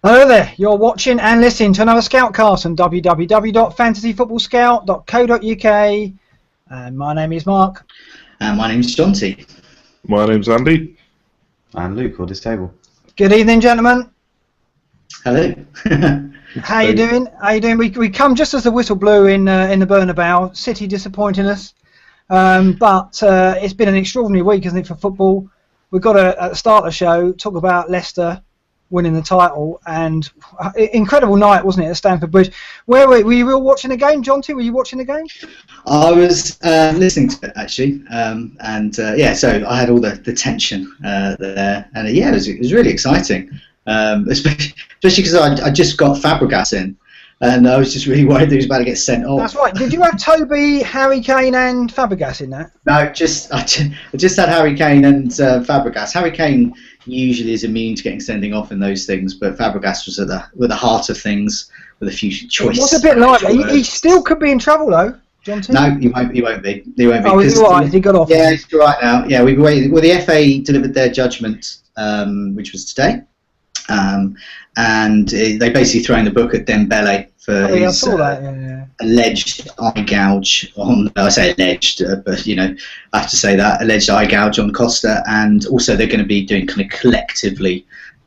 Hello there, you're watching and listening to another Scoutcast on www.fantasyfootballscout.co.uk, and my name is Mark. And my name's John T. My name's Andy. And Luke, on this table. Good evening, gentlemen. Hello. How you doing? We come just as the whistle blew in the Bernabeu. City disappointing us, but it's been an extraordinary week, isn't it, for football? We've got to, at the start of the show, talk about Leicester winning the title, and incredible night, wasn't it, at Stamford Bridge? Were you all watching the game, John T? Were you watching the game? I was listening to it, actually, so I had all the tension there, and it was really exciting, especially because I just got Fabregas in, and I was just really worried that he was about to get sent off. That's right. Did you have Toby, Harry Kane and Fabregas in that? No, I just had Harry Kane and Fabregas. Harry Kane usually is immune to getting sending off in those things, but Fabregas was at the heart of things with a few choices. What's a bit like he still could be in trouble though, John T? No, he won't be. He won't be. Oh, is he all right? He got off. Yeah, he's all right now. Yeah, we've waited. Well, the FA delivered their judgment, which was today, and they basically thrown the book at Dembele for his alleged eye gouge on. I say alleged, but I have to say that alleged eye gouge on Costa, and also they're going to be doing kind of collectively.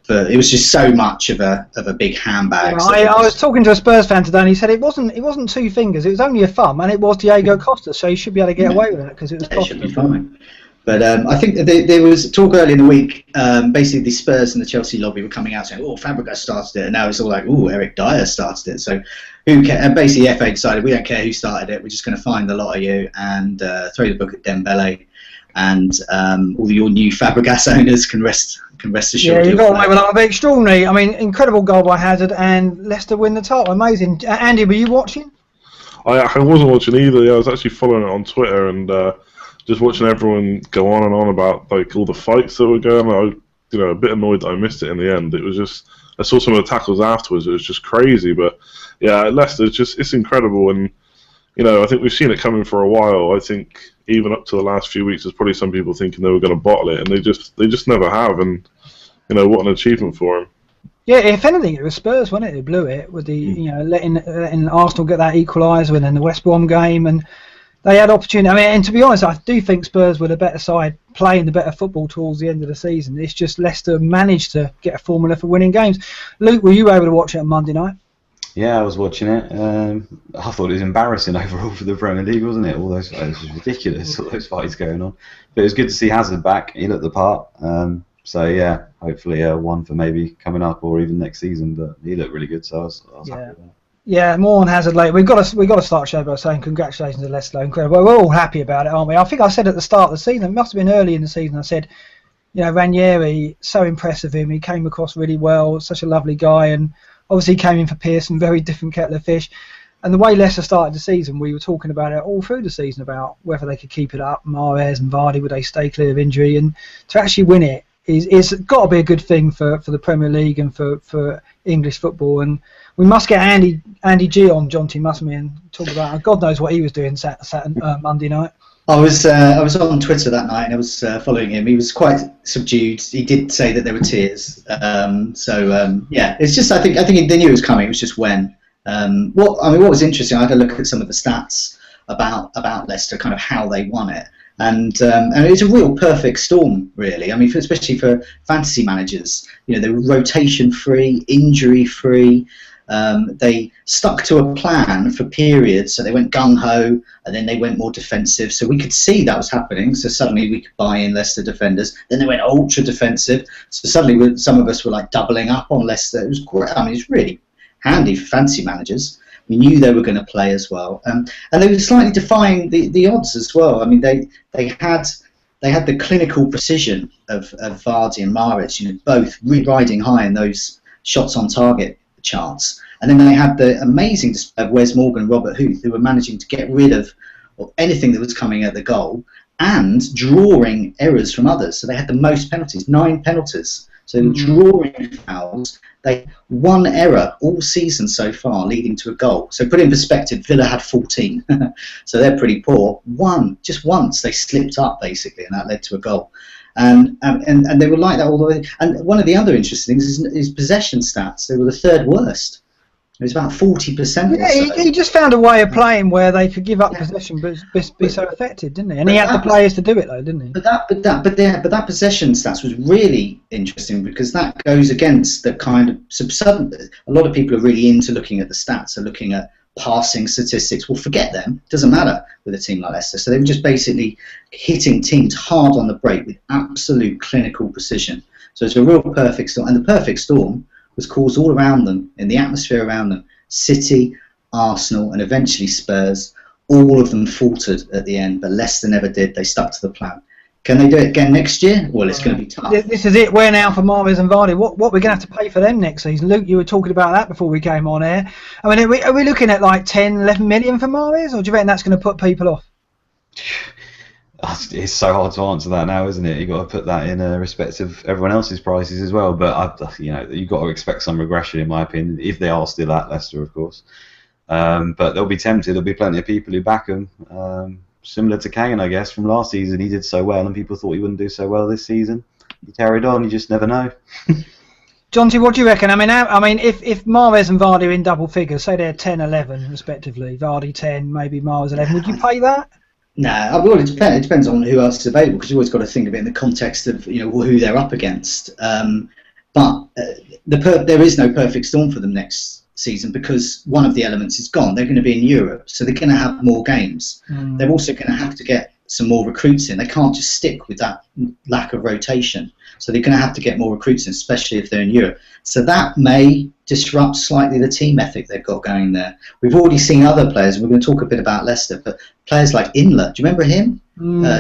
But it was just so much of a big handbag. Yeah, I was talking to a Spurs fan today, and he said it wasn't 2 fingers, it was only a thumb, and it was Diego Costa, so he should be able to get away with it because it was Costa. It should be fine. But I think there was talk early in the week. Basically, the Spurs and the Chelsea lobby were coming out saying, "Oh, Fabregas started it," and now it's all like, "Oh, Eric Dyer started it." So, who cares? And basically, the FA decided we don't care who started it. We're just going to find the lot of you and throw the book at Dembele, and all your new Fabregas owners can rest assured. Yeah, you got away with that. Extraordinary. I mean, incredible goal by Hazard, and Leicester win the title. Amazing. Andy, were you watching? I wasn't watching either. I was actually following it on Twitter and. Just watching everyone go on and on about like all the fights that were going on, a bit annoyed that I missed it in the end. It was just I saw some of the tackles afterwards. It was just crazy, but yeah, Leicester it's incredible, and I think we've seen it coming for a while. I think even up to the last few weeks, there's probably some people thinking they were going to bottle it, and they just never have. And what an achievement for them. Yeah, if anything, it was Spurs, wasn't it? They blew it with the letting Arsenal get that equaliser, and then the West Brom game and. They had opportunity. I mean, and to be honest, I do think Spurs were the better side, playing the better football towards the end of the season. It's just Leicester managed to get a formula for winning games. Luke, were you able to watch it on Monday night? Yeah, I was watching it. I thought it was embarrassing overall for the Premier League, wasn't it? All those fights was ridiculous. All those fights going on. But it was good to see Hazard back. He looked the part. So yeah, hopefully one for maybe coming up or even next season. But he looked really good, so I was happy with that. Yeah, more on Hazard later. We've got to start the show by saying congratulations to Leicester. Incredible. We're all happy about it, aren't we? I think I said at the start of the season, it must have been early in the season, I said, Ranieri, so impressive him. He came across really well, such a lovely guy, and obviously he came in for Pearson, very different kettle of fish. And the way Leicester started the season, we were talking about it all through the season about whether they could keep it up. Mahrez and Vardy, would they stay clear of injury? And to actually win it is got to be a good thing for the Premier League and for English football. And we must get Andy G on, John T, mustn't we, and talk about God knows what he was doing Monday night. I was on Twitter that night and I was following him. He was quite subdued. He did say that there were tears. It's just I think they knew it was coming. It was just when. What was interesting, I had a look at some of the stats about Leicester, kind of how they won it. And it's a real perfect storm, really. I mean, especially for fantasy managers, they were rotation-free, injury-free. They stuck to a plan for periods, so they went gung-ho, and then they went more defensive. So we could see that was happening. So suddenly we could buy in Leicester defenders. Then they went ultra-defensive. So suddenly some of us were like doubling up on Leicester. It was great. I mean, it's really handy for fantasy managers. We knew they were going to play as well, and they were slightly defying the odds as well. I mean, they had the clinical precision of Vardy and Mahrez, both riding high in those shots on target charts, and then they had the amazing display of Wes Morgan and Robert Huth, who were managing to get rid of anything that was coming at the goal and drawing errors from others. So they had the most penalties, 9 penalties. So drawing fouls, they 1 error all season so far, leading to a goal. So put it in perspective, Villa had 14, so they're pretty poor. Just once they slipped up basically, and that led to a goal. And they were like that all the way. And one of the other interesting things is possession stats. They were the third worst. It was about 40%. Yeah, he just found a way of playing where they could give up possession but be so effective, didn't he? And he had the players to do it, though, didn't he? But that possession stats was really interesting because that goes against the kind of a lot of people are really into looking at the stats, are looking at passing statistics. Well, forget them. It doesn't matter with a team like Leicester. So they were just basically hitting teams hard on the break with absolute clinical precision. So it's a real perfect storm, and the perfect storm was caused all around them, in the atmosphere around them. City, Arsenal, and eventually Spurs, all of them faltered at the end, but Leicester never did. They stuck to the plan. Can they do it again next year? Well, it's going to be tough. This is it. Where now for Mahrez and Vardy? What we're going to have to pay for them next season? Luke, you were talking about that before we came on air. I mean, are we looking at like 10, 11 million for Mahrez, or do you reckon that's going to put people off? It's so hard to answer that now, isn't it? You've got to put that in respect of everyone else's prices as well. But you've got to expect some regression, in my opinion, if they are still at Leicester, of course. But they'll be tempted. There'll be plenty of people who back them. Similar to Kane, I guess, from last season, he did so well, and people thought he wouldn't do so well this season. He carried on. You just never know. Jonty, what do you reckon? I mean, if Mahrez and Vardy are in double figures, say they're 10, 11 respectively, Vardy 10, maybe Mahrez 11, would you pay that? No, well, it depends on who else is available, because you've always got to think of it in the context of who they're up against. But there is no perfect storm for them next season because one of the elements is gone. They're going to be in Europe, so they're going to have more games. They're also going to have to get some more recruits in. They can't just stick with that lack of rotation. So they're going to have to get more recruits in, especially if they're in Europe. So that may disrupt slightly the team ethic they've got going there. We've already seen other players, and we're going to talk a bit about Leicester, but players like Inler, do you remember him?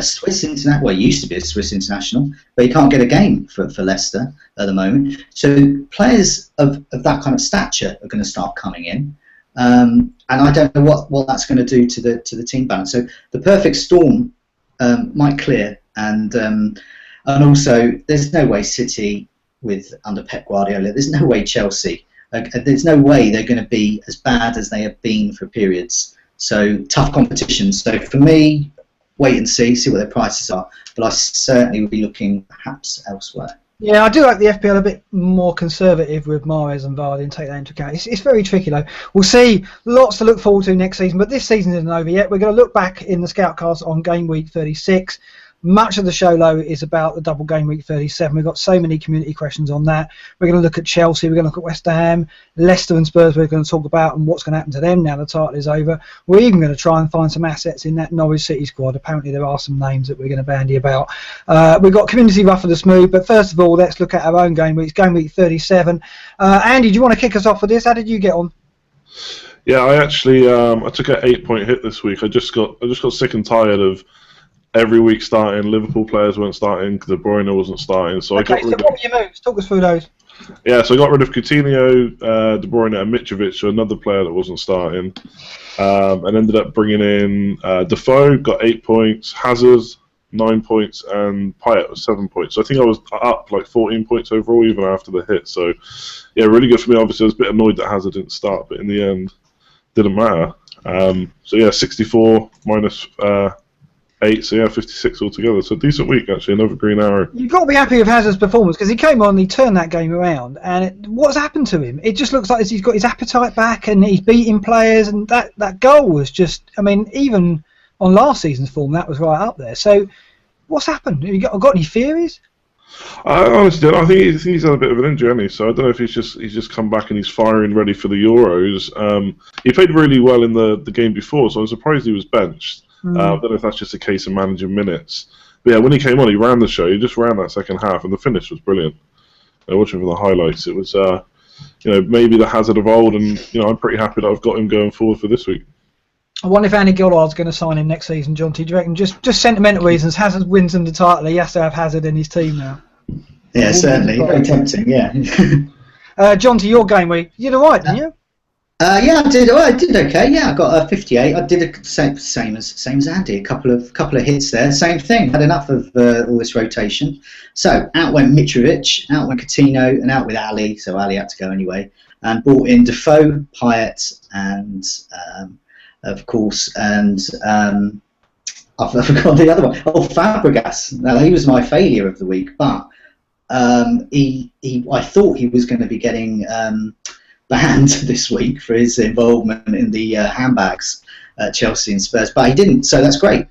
Swiss international. Well, he used to be a Swiss international, but he can't get a game for Leicester at the moment. So players of that kind of stature are going to start coming in. And I don't know what that's going to do to the team balance. So the perfect storm might clear, and also there's no way City under Pep Guardiola, there's no way Chelsea, there's no way they're going to be as bad as they have been for periods. So tough competition. So for me, wait and see what their prices are, but I certainly would be looking perhaps elsewhere. Yeah, I do like the FPL a bit more conservative with Mahrez and Vardy and take that into account. It's very tricky though. We'll see. Lots to look forward to next season, but this season isn't over yet. We're going to look back in the Scoutcast on Game Week 36. Much of the show, though, is about the double Game Week 37. We've got so many community questions on that. We're going to look at Chelsea. We're going to look at West Ham, Leicester and Spurs. We're going to talk about and what's going to happen to them now the title is over. We're even going to try and find some assets in that Norwich City squad. Apparently there are some names that we're going to bandy about. We've got community rough of the smooth, but first of all, let's look at our own game weeks. Game Week 37. Andy, do you want to kick us off with this? How did you get on? Yeah, I actually I took an 8-point hit this week. I just got sick and tired of every week starting. Liverpool players weren't starting. De Bruyne wasn't starting. So okay, what were your moves? Talk us through those. Yeah, so I got rid of Coutinho, De Bruyne, and Mitrovic, so another player that wasn't starting, and ended up bringing in Defoe, got 8 points, Hazard 9 points, and Payet was 7 points. So I think I was up like 14 points overall even after the hit. So yeah, really good for me. Obviously, I was a bit annoyed that Hazard didn't start, but in the end, didn't matter. So yeah, 64 minus 8, so yeah, 56 altogether. So decent week actually, another green arrow. You've got to be happy with Hazard's performance because he came on and he turned that game around. And what's happened to him? It just looks like he's got his appetite back and he's beating players. And that goal was just, I mean, even on last season's form, that was right up there. So what's happened? Have you got any theories? I honestly don't. I think he's had a bit of an injury, hasn't he? So I don't know if he's just come back and he's firing ready for the Euros. He played really well in the game before, so I'm surprised he was benched. I don't know if that's just a case of managing minutes. But yeah, when he came on, he ran the show. He just ran that second half, and the finish was brilliant. Watching for the highlights, it was maybe the Hazard of old, and I'm pretty happy that I've got him going forward for this week. I wonder if Andy Gillard's going to sign him next season, John T. Do you reckon just sentimental reasons? Hazard wins him the title. He has to have Hazard in his team now. Yeah, certainly. Very tempting. Yeah. John T. Your game week. You did all right, didn't you? Yeah, I did. I did okay. Yeah, I got 58. I did the same as Andy. A couple of hits there. Same thing. Had enough of all this rotation. So out went Mitrovic, out went Coutinho, and out with Ali. So Ali had to go anyway. And brought in Defoe, Payet, and of course, and I've forgotten the other one. Oh, Fabregas. Now, he was my failure of the week, but I thought he was going to be getting banned this week for his involvement in the handbags at Chelsea and Spurs, but he didn't, so that's great.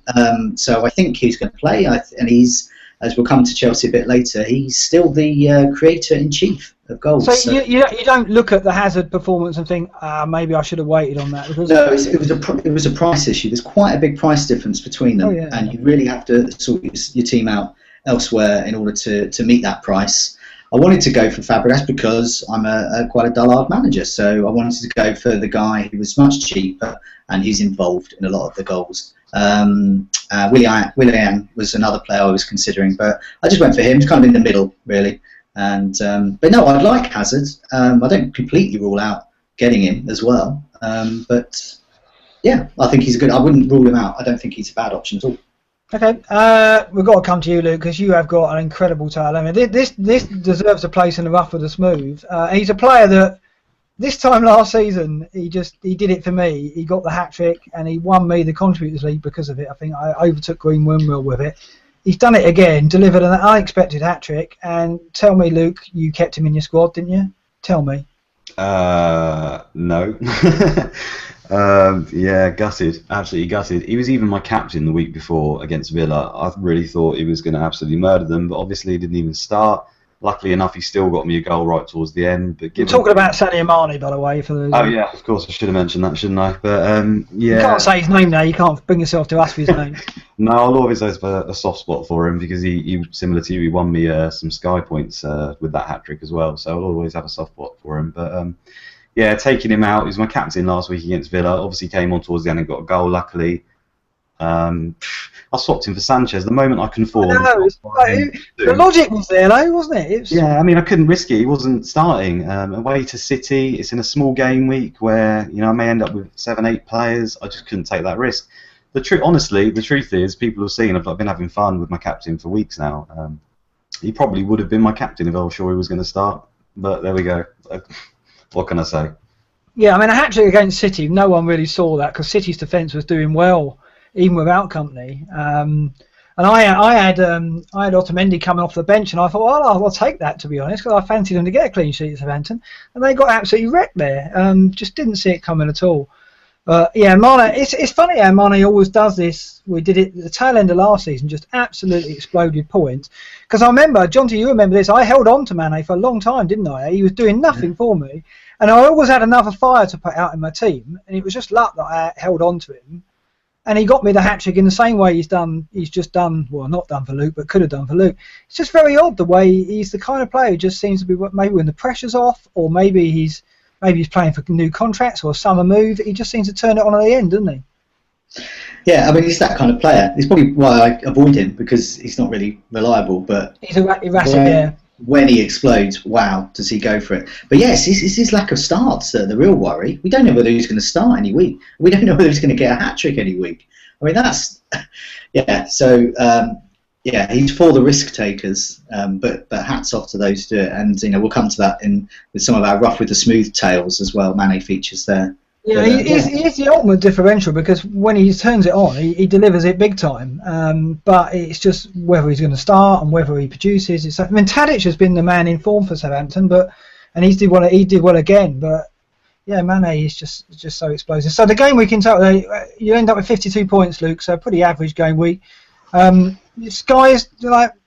So I think he's going to play, and he's, as we'll come to Chelsea a bit later, he's still the creator-in-chief of goals. So you don't look at the Hazard performance and think, maybe I should have waited on that. Because no, it was a price issue. There's quite a big price difference between them, and you really have to sort your team out elsewhere in order to meet that price. I wanted to go for Fabregas because I'm quite a dullard manager, so I wanted to go for the guy who was much cheaper and who's involved in a lot of the goals. Willian was another player I was considering, but I just went for him. He's kind of in the middle, really. And but no, I'd like Hazard. I don't completely rule out getting him as well. But yeah, I think he's good. I wouldn't rule him out. I don't think he's a bad option at all. Okay, we've got to come to you, Luke, because you have got an incredible tale. I mean, this deserves a place in the rough with the smooth. He's a player that this time last season he did it for me. He got the hat trick and he won me the Contributors League because of it. I think I overtook Green Windmill with it. He's done it again, delivered an unexpected hat trick. And tell me, Luke, you kept him in your squad, didn't you? Tell me. No. Yeah, gutted, absolutely gutted. He was even my captain the week before against Villa. I really thought he was going to absolutely murder them, but obviously he didn't even start. Luckily enough, he still got me a goal right towards the end. But we're talking about Sadio Mane, by the way. For those. Oh yeah, of course I should have mentioned that, shouldn't I? But yeah. You can't say his name now. You can't bring yourself to ask for his name. No, I'll always have a soft spot for him because he similar to you, he won me some Sky points with that hat trick as well. So I'll always have a soft spot for him. But yeah, taking him out. He was my captain last week against Villa. Obviously came on towards the end and got a goal, luckily. I swapped him for Sanchez the moment I can afford. The logic was there, though, wasn't it? Yeah, I mean, I couldn't risk it. He wasn't starting. Away to City, it's in a small game week where I may end up with 7-8 players. I just couldn't take that risk. Honestly, the truth is, people have seen I've been having fun with my captain for weeks now. He probably would have been my captain if I was sure he was going to start. But there we go. What can I say? Yeah, I mean, a hat-trick against City, no one really saw that because City's defence was doing well, even without company. And I had Otamendi coming off the bench, and I thought, well, I'll take that, to be honest, because I fancied them to get a clean sheet at Southampton, and they got absolutely wrecked there. Just didn't see it coming at all. But yeah, Mane, it's funny how Mane always does this. We did it at the tail end of last season, just absolutely exploded points. Because I remember, Jonty, you remember this, I held on to Mane for a long time, didn't I? He was doing nothing for me. And I always had another fire to put out in my team, and it was just luck that I held on to him. And he got me the hat-trick in the same way he's just done, well, not done for Luke, but could have done for Luke. It's just very odd the way he's the kind of player who just seems to be, maybe when the pressure's off, or maybe he's playing for new contracts or a summer move. He just seems to turn it on at the end, doesn't he? Yeah, I mean, he's that kind of player. It's probably why I avoid him, because he's not really reliable. But he's erratic, yeah. When he explodes, wow, does he go for it? But yes, it's his lack of starts the real worry. We don't know whether he's going to start any week. We don't know whether he's going to get a hat-trick any week. I mean, that's... Yeah, so... yeah, he's for the risk takers, but hats off to those who do it. And we'll come to that with some of our rough with the smooth tales as well. Mane features there. Yeah, he is the ultimate differential because when he turns it on, he delivers it big time. But it's just whether he's going to start and whether he produces. I mean, Tadic has been the man in form for Southampton, and he did well again. But yeah, Mane is just so explosive. So the game week in total, you end up with 52 points, Luke. So pretty average game week. Sky is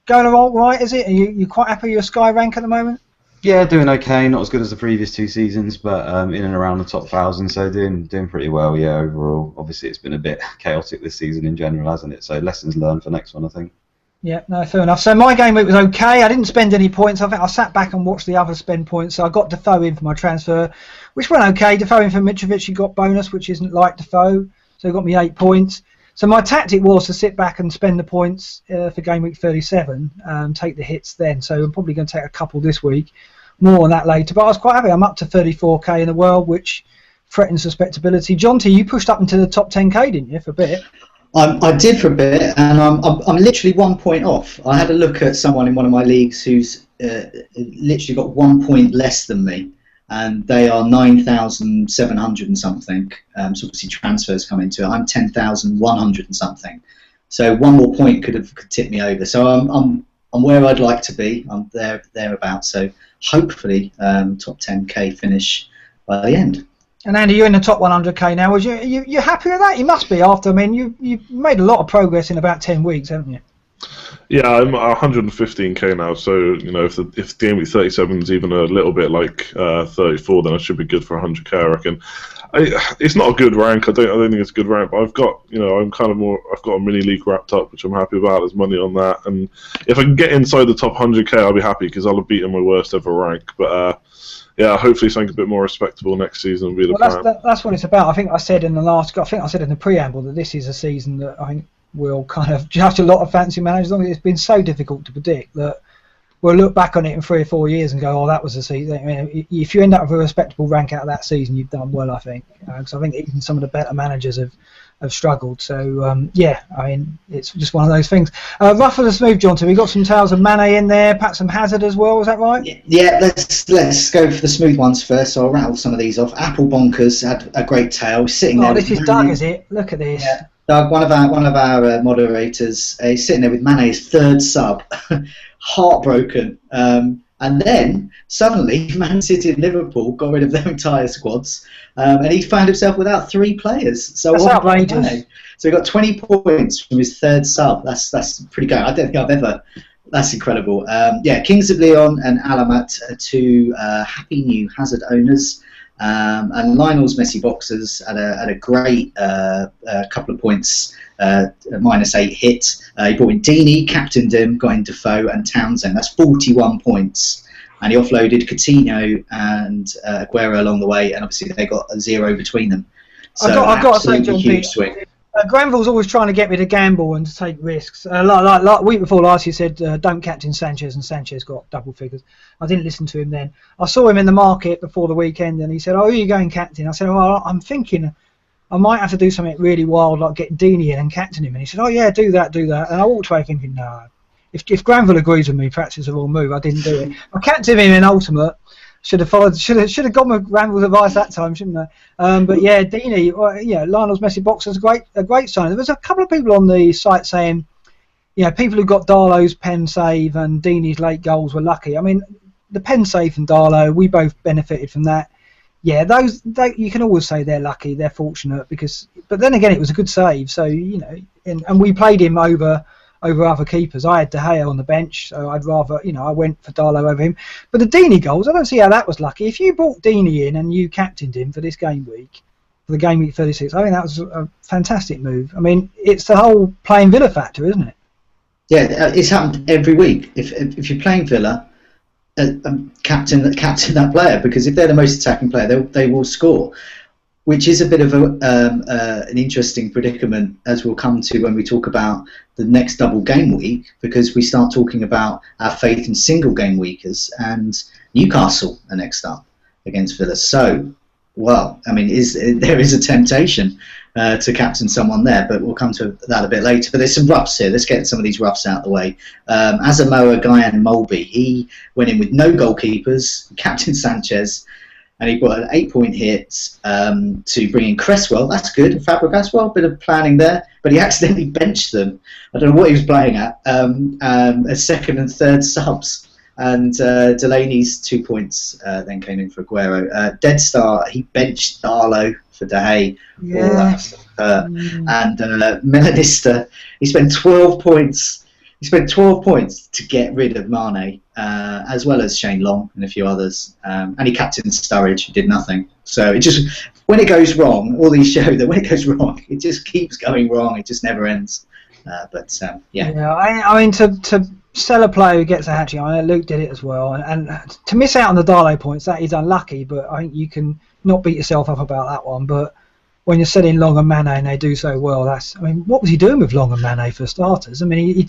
going all right, is it? Are you quite happy with your Sky rank at the moment? Yeah, doing okay. Not as good as the previous 2 seasons, but in and around the top 1,000, so doing pretty well. Yeah, overall. Obviously, it's been a bit chaotic this season in general, hasn't it? So lessons learned for next one, I think. Yeah, no, fair enough. So my game week was okay. I didn't spend any points. I think I sat back and watched the others spend points. So I got Defoe in for my transfer, which went okay. Defoe in for Mitrovic, he got bonus, which isn't like Defoe, so he got me 8 points. So my tactic was to sit back and spend the points for game week 37, take the hits then. So I'm probably going to take a couple this week. More on that later. But I was quite happy. I'm up to 34k in the world, which threatens respectability. Jonty, you pushed up into the top 10k, didn't you, for a bit? I did for a bit, and I'm literally 1 point off. I had a look at someone in one of my leagues who's literally got 1 point less than me, and they are 9,700 and something. So obviously transfers come into it. I'm 10,100 and something. So one more point could tip me over. So I'm where I'd like to be. I'm thereabouts. So hopefully top 10k finish by the end. And Andy, you're in the top 100k now. Was you happy with that? You must be after. I mean, you've made a lot of progress in about 10 weeks, haven't you? Yeah, I'm 115k now. So if game week 37 is even a little bit like 34, then I should be good for 100k. I reckon. It's not a good rank. I don't think it's a good rank. But I've got I've got a mini league wrapped up, which I'm happy about. There's money on that, and if I can get inside the top 100k, I'll be happy because I'll have beaten my worst ever rank. But yeah, hopefully something a bit more respectable next season will be the plan. That's what it's about. I think I said in the preamble that this is a season that I think will kind of judge a lot of fantasy managers. It's been so difficult to predict that we'll look back on it in 3 or 4 years and go, oh, that was a season. I mean, if you end up with a respectable rank out of that season, you've done well, I think. Because I think even some of the better managers have struggled. So, yeah, I mean, it's just one of those things. Rough and smooth, Jonty. We got some tales of Mane in there, perhaps some Hazard as well. Is that right? Yeah, let's go for the smooth ones first. So I'll rattle some of these off. Apple Bonkers had a great tale. Sitting there. This is Doug, is it? Look at this. Yeah. Doug, one of our moderators, he's sitting there with Mane's third sub, heartbroken. And then suddenly, Man City and Liverpool got rid of their entire squads, and he found himself without 3 players. So that's outrageous. So he got 20 points from his third sub. That's pretty good. I don't think I've ever. That's incredible. Yeah, Kings of Leon and Alamat are 2 happy new Hazard owners. And Lionel's Messy Boxers had a great couple of points, -8 hit. He brought in Deeney, captained him, got in Defoe and Townsend. That's 41 points. And he offloaded Coutinho and Aguero along the way, and obviously they got a 0 between them. So I've got to say, John, huge swing. Granville's always trying to get me to gamble and to take risks. Like week before last, he said don't captain Sanchez, and Sanchez got double figures. I didn't listen to him then. I saw him in the market before the weekend, and he said, "Oh, who are you going captain?" I said, "Well, I'm thinking I might have to do something really wild, like get Deeney in and captain him." And he said, "Oh yeah, do that." And I walked away thinking, no. If Granville agrees with me, perhaps it's a wrong move. I didn't do it. I captained him in Ultimate. Should have gone with Granville's advice that time, shouldn't I? But yeah, Deeney, Lionel's Messy Boxers, a great sign. There was a couple of people on the site saying, people who got Darlow's pen save and Deeney's late goals were lucky. I mean, the pen save and Darlow, we both benefited from that. Yeah, you can always say they're lucky, they're fortunate but then again, it was a good save. So and we played him over other keepers. I had De Gea on the bench, so I'd rather, I went for Darlow over him. But the Deeney goals, I don't see how that was lucky. If you brought Deeney in and you captained him for this game week, for the game week 36, I think that was a fantastic move. I mean, it's the whole playing Villa factor, isn't it? Yeah, it's happened every week. If you're playing Villa, captain that player, because if they're the most attacking player, they will score. Which is a bit of an interesting predicament, as we'll come to when we talk about the next double game week, because we start talking about our faith in single game weekers, and Newcastle are next up against Villa. So, well, I mean, there is a temptation to captain someone there, but we'll come to that a bit later. But there's some roughs here. Let's get some of these roughs out of the way. Asamoah Gyan Mulby, he went in with no goalkeepers, captain Sanchez, and he got an 8-point hit to bring in Cresswell. That's good. Fabregas, well, a bit of planning there. But he accidentally benched them. I don't know what he was playing at. As second and third subs. And Delaney's 2 points then came in for Aguero. Dead Star, he benched Darlow for De Gea. Yes. And Melanista, he spent 12 points. He spent 12 points to get rid of Mane, as well as Shane Long and a few others. And he captained Sturridge, who did nothing. So it just, when it goes wrong, all these show that when it goes wrong, it just keeps going wrong. It just never ends. Yeah. Yeah, I mean, to sell a player who gets a hat-trick, I mean, Luke did it as well. And to miss out on the Darlow points, that is unlucky, but I think you can not beat yourself up about that one. But when you're selling Long and Mane and they do so well, what was he doing with Long and Mane for starters? I mean,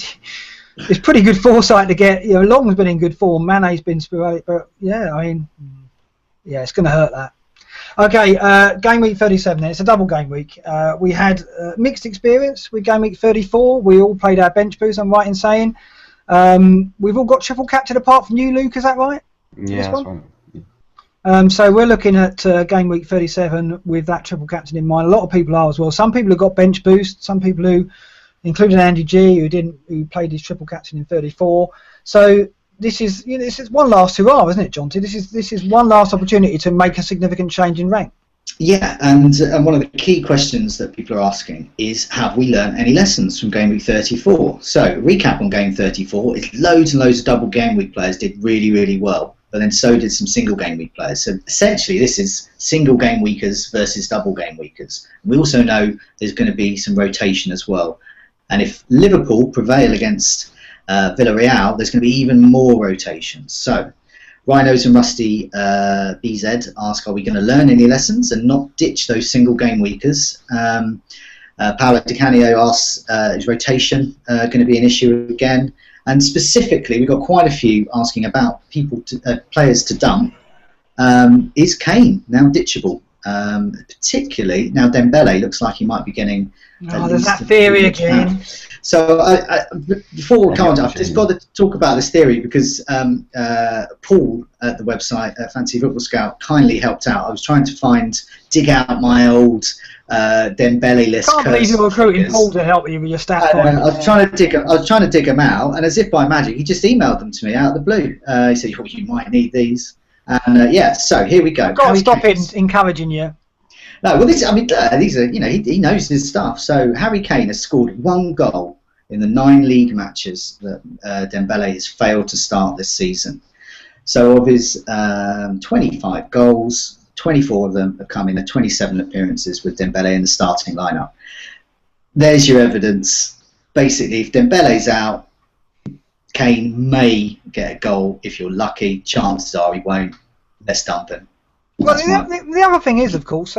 it's pretty good foresight to get, Long's been in good form, Mane's been sporadic, but yeah, I mean, yeah, it's going to hurt that. Okay, game week 37 then, it's a double game week. We had mixed experience with game week 34, we all played our bench boost, I'm right in saying. We've all got triple captain apart from you, Luke, is that right? Yeah, that's right. So we're looking at game week 37 with that triple captain in mind. A lot of people are as well. Some people have got bench boost. Some people who including Andy G, who played his triple captain in 34. So this is one last hurrah, isn't it, Jonty? This is one last opportunity to make a significant change in rank. Yeah, and one of the key questions that people are asking is, have we learned any lessons from Game Week 34? So, recap on Game 34 is loads and loads of double Game Week players did really, really well, but then so did some single Game Week players. So, essentially, this is single Game Weekers versus double Game Weekers. We also know there's going to be some rotation as well. And if Liverpool prevail against Villarreal, there's going to be even more rotations. So, Rhinos and Rusty BZ ask, are we going to learn any lessons and not ditch those single game weekers? Paolo Di Canio asks, is rotation going to be an issue again? And specifically, we've got quite a few asking about players to dump. Is Kane now ditchable? Particularly, now Dembele looks like he might be getting... there's that theory again. So before we come on, I've just got to talk about this theory because Paul at the website Fantasy Football Scout kindly helped out. I was trying to dig out my old Dembele list. Can't believe you're recruiting Paul to help you with your stats. I was trying to dig them out, and as if by magic, he just emailed them to me out of the blue. He said, "Oh, you might need these." And so here we go. I've got to stop encouraging you. No, well, these are, he knows his stuff. So Harry Kane has scored 1 goal in the 9 league matches that Dembele has failed to start this season. So of his 25 goals, 24 of them have come in the 27 appearances with Dembele in the starting lineup. There's your evidence. Basically, if Dembele's out, Kane may get a goal. If you're lucky, chances are he won't. Let's dump him. Well, the other thing is, of course,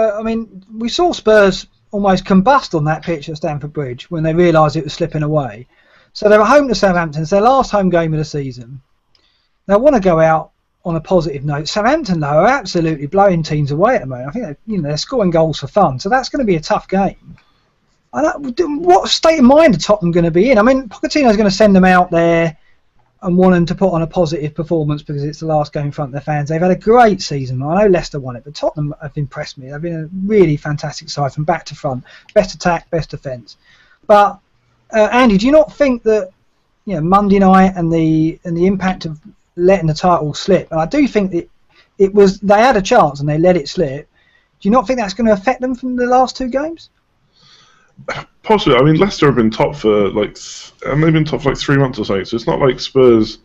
we saw Spurs almost combust on that pitch at Stamford Bridge when they realised it was slipping away. So they were home to Southampton. It's their last home game of the season. They want to go out on a positive note. Southampton, though, are absolutely blowing teams away at the moment. I think they're scoring goals for fun. So that's going to be a tough game. What state of mind are Tottenham going to be in? I mean, Pochettino's going to send them out there and want them to put on a positive performance because it's the last game in front of their fans. They've had a great season. I know Leicester won it, but Tottenham have impressed me. They've been a really fantastic side from back to front. Best attack, best defence. But, Andy, do you not think that Monday night and the impact of letting the title slip, and I do think that they had a chance and they let it slip, do you not think that's going to affect them from the last 2 games? Possibly. I mean, Leicester have been top for and they've been top for 3 months or something. So it's not like Spurs,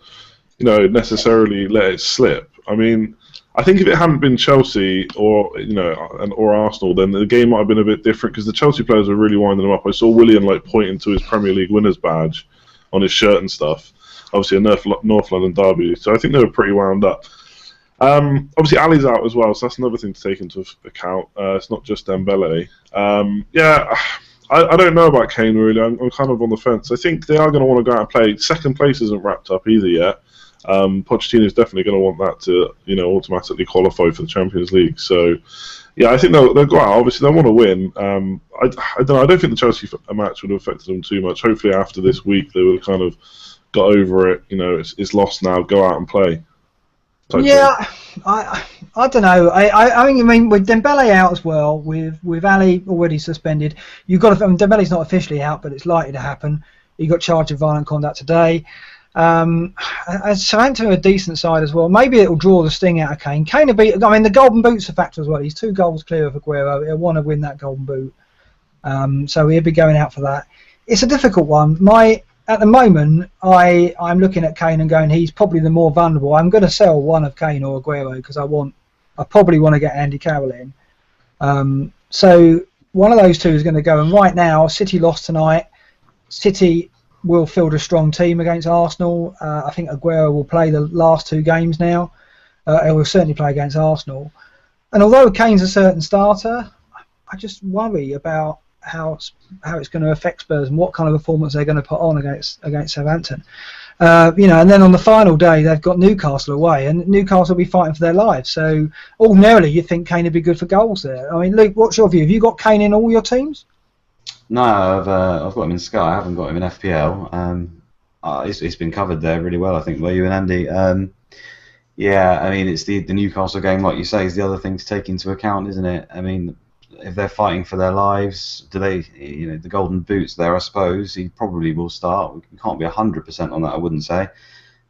necessarily let it slip. I mean, I think if it hadn't been Chelsea or Arsenal, then the game might have been a bit different because the Chelsea players were really winding them up. I saw Willian pointing to his Premier League winners badge on his shirt and stuff. Obviously a North London derby, so I think they were pretty wound up. Obviously Ali's out as well, so that's another thing to take into account. It's not just Dembele. I don't know about Kane really. I'm kind of on the fence. I think they are going to want to go out and play. Second place isn't wrapped up either yet. Pochettino is definitely going to want that to automatically qualify for the Champions League. So yeah, I think they'll go out. Obviously they want to win. I don't know. I don't think the Chelsea match would have affected them too much. Hopefully after this week they would have kind of got over it. It's lost now. Go out and play. Yeah, I don't know. I mean, with Dembele out as well, with Ali already suspended, you've got to. Dembele's not officially out, but it's likely to happen. He got charged with violent conduct today. Southampton are a decent side as well. Maybe it'll draw the sting out of Kane. Kane will be. I mean, the Golden Boot's a factor as well. He's 2 goals clear of Aguero. He'll want to win that Golden Boot, so he'll be going out for that. It's a difficult one. At the moment, I'm looking at Kane and going, he's probably the more vulnerable. I'm going to sell one of Kane or Aguero because I probably want to get Andy Carroll in. So one of those 2 is going to go. And right now, City lost tonight. City will field a strong team against Arsenal. I think Aguero will play the last 2 games now. He will certainly play against Arsenal. And although Kane's a certain starter, I just worry about how it's going to affect Spurs and what kind of performance they're going to put on against Southampton. And then on the final day they've got Newcastle away, and Newcastle will be fighting for their lives. So ordinarily you'd think Kane would be good for goals there. I mean, Luke, what's your view? Have you got Kane in all your teams? No, I've got him in Sky. I haven't got him in FPL. It's been covered there really well, I think, by you and Andy. Yeah, I mean, it's the Newcastle game, like you say, is the other thing to take into account, isn't it? I mean, if they're fighting for their lives, do they, the golden boots there, I suppose, he probably will start. We can't be 100% on that, I wouldn't say.